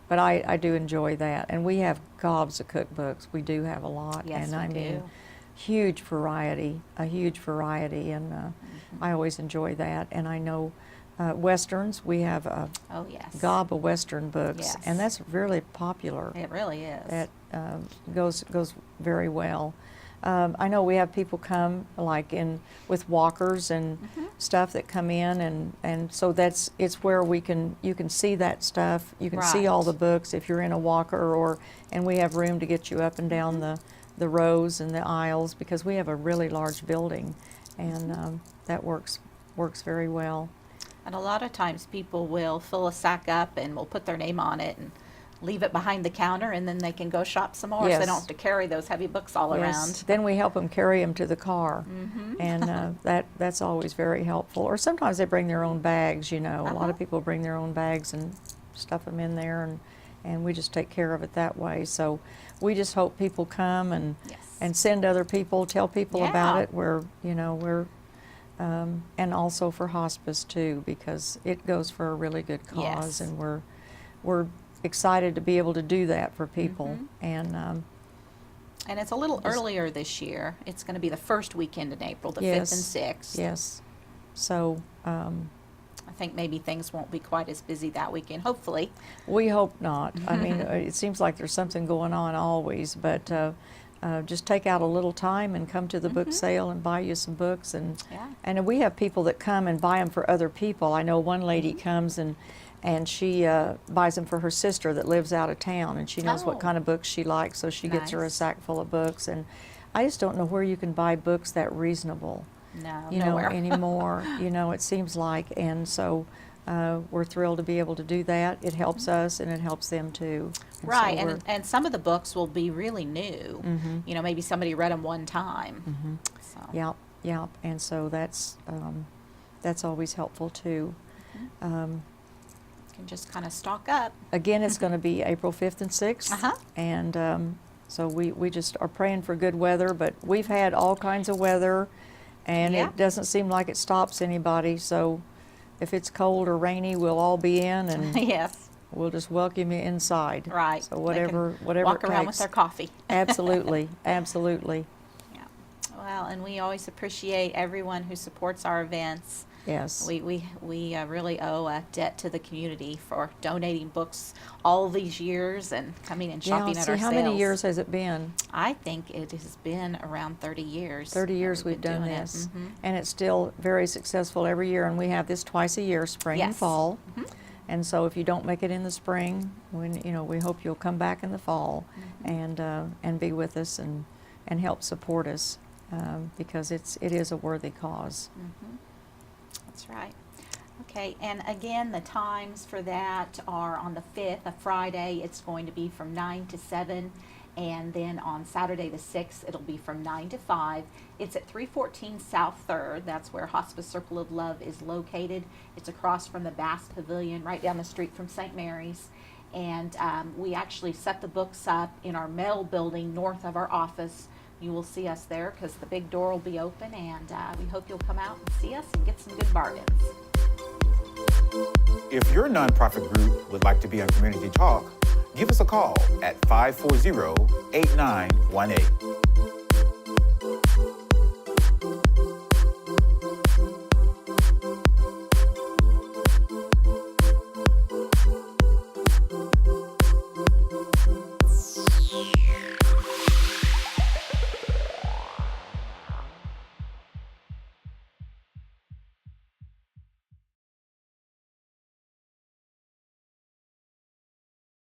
Speaker 11: I do enjoy that. And we have gobs of cookbooks. We do have a lot.
Speaker 10: Yes,
Speaker 11: and
Speaker 10: we
Speaker 11: I mean,
Speaker 10: do.
Speaker 11: huge variety, and I always enjoy that. And I know Westerns, we have a
Speaker 10: Oh, yes.
Speaker 11: gob of Western books,
Speaker 10: Yes.
Speaker 11: and that's really popular.
Speaker 10: It really is.
Speaker 11: That goes very well. I know we have people come like with walkers and stuff that come in, and so it's where you can see that stuff. You can see all
Speaker 10: Right.
Speaker 11: the books if you're in a walker, and we have room to get you up and down the rows and the aisles because we have a really large building, and that works very well.
Speaker 10: And a lot of times people will fill a sack up and will put their name on it and leave it behind the counter, and then they can go shop some more so they
Speaker 11: Yes.
Speaker 10: don't have to carry those heavy books all around.
Speaker 11: Then we help them carry them to the car, and that's always very helpful. Or sometimes they bring their own bags. A lot of people bring their own bags and stuff them in there, and we just take care of it that way. So we just hope people come and
Speaker 10: Yes.
Speaker 11: send other people, tell people about
Speaker 10: Yeah.
Speaker 11: it. We're and also for hospice too, because it goes for a really good cause,
Speaker 10: Yes.
Speaker 11: and we're excited to be able to do that for people. And
Speaker 10: And it's a little earlier this year. It's going to be the first weekend in April, the 5th and 6th.
Speaker 11: Yes. So
Speaker 10: I think maybe things won't be quite as busy that weekend, hopefully.
Speaker 11: we hope not. I mean, it seems like there's something going on always, but just take out a little time and come to the book sale and buy you some books.
Speaker 10: Yeah.
Speaker 11: And we have people that come and buy them for other people. I know one lady comes and she buys them for her sister that lives out of town, and she knows
Speaker 10: Oh.
Speaker 11: what kind of books she likes, so she gets her a
Speaker 10: Nice.
Speaker 11: sack full of books. And I just don't know where you can buy books that reasonable.
Speaker 10: No,
Speaker 11: Anymore.
Speaker 10: nowhere.
Speaker 11: It seems like, and so we're thrilled to be able to do that. It helps us and it helps them too. And so
Speaker 10: Right,
Speaker 11: we're-
Speaker 10: and some of the books will be really new. Maybe somebody read them one time. So.
Speaker 11: Yep, and so that's always helpful too.
Speaker 10: Can just kind of stock up.
Speaker 11: Again, it's going to be April 5th and 6th,
Speaker 10: Uh-huh.
Speaker 11: and so we just are praying for good weather, but we've had all kinds of weather, and
Speaker 10: Yeah.
Speaker 11: it doesn't seem like it stops anybody, so if it's cold or rainy, we'll all be in, and
Speaker 10: Yes,
Speaker 11: we'll just welcome you inside.
Speaker 10: right.
Speaker 11: So
Speaker 10: They
Speaker 11: whatever
Speaker 10: can walk
Speaker 11: it
Speaker 10: around with
Speaker 11: takes.
Speaker 10: their coffee.
Speaker 11: Absolutely, absolutely.
Speaker 10: Yeah. Well, and we always appreciate everyone who supports our events.
Speaker 11: Yes.
Speaker 10: We really owe a debt to the community for donating books all these years and coming and shopping at
Speaker 11: see,
Speaker 10: our
Speaker 11: how
Speaker 10: sales.
Speaker 11: many years has it been?
Speaker 10: I think it has been around 30 years.
Speaker 11: 30
Speaker 10: that
Speaker 11: years we've
Speaker 10: been
Speaker 11: done
Speaker 10: doing it.
Speaker 11: this,
Speaker 10: Mhm.
Speaker 11: and it's still very successful every year, and we have this twice a year, spring and
Speaker 10: Yes.
Speaker 11: fall. And so if you don't make it in the spring, we hope you'll come back in the fall and be with us and help support us, because it is a worthy cause.
Speaker 10: That's right. Okay, and again, the times for that are on the 5th, a Friday, it's going to be from 9 to 7, and then on Saturday the 6th, it'll be from 9 to 5. It's at 314 South 3rd. That's where Hospice Circle of Love is located. It's across from the Bass Pavilion, right down the street from St. Mary's. And we actually set the books up in our metal building north of our office. You will see us there because the big door will be open, and we hope you'll come out and see us and get some good bargains.
Speaker 12: If your nonprofit group would like to be on Community Talk, give us a call at 540-8918.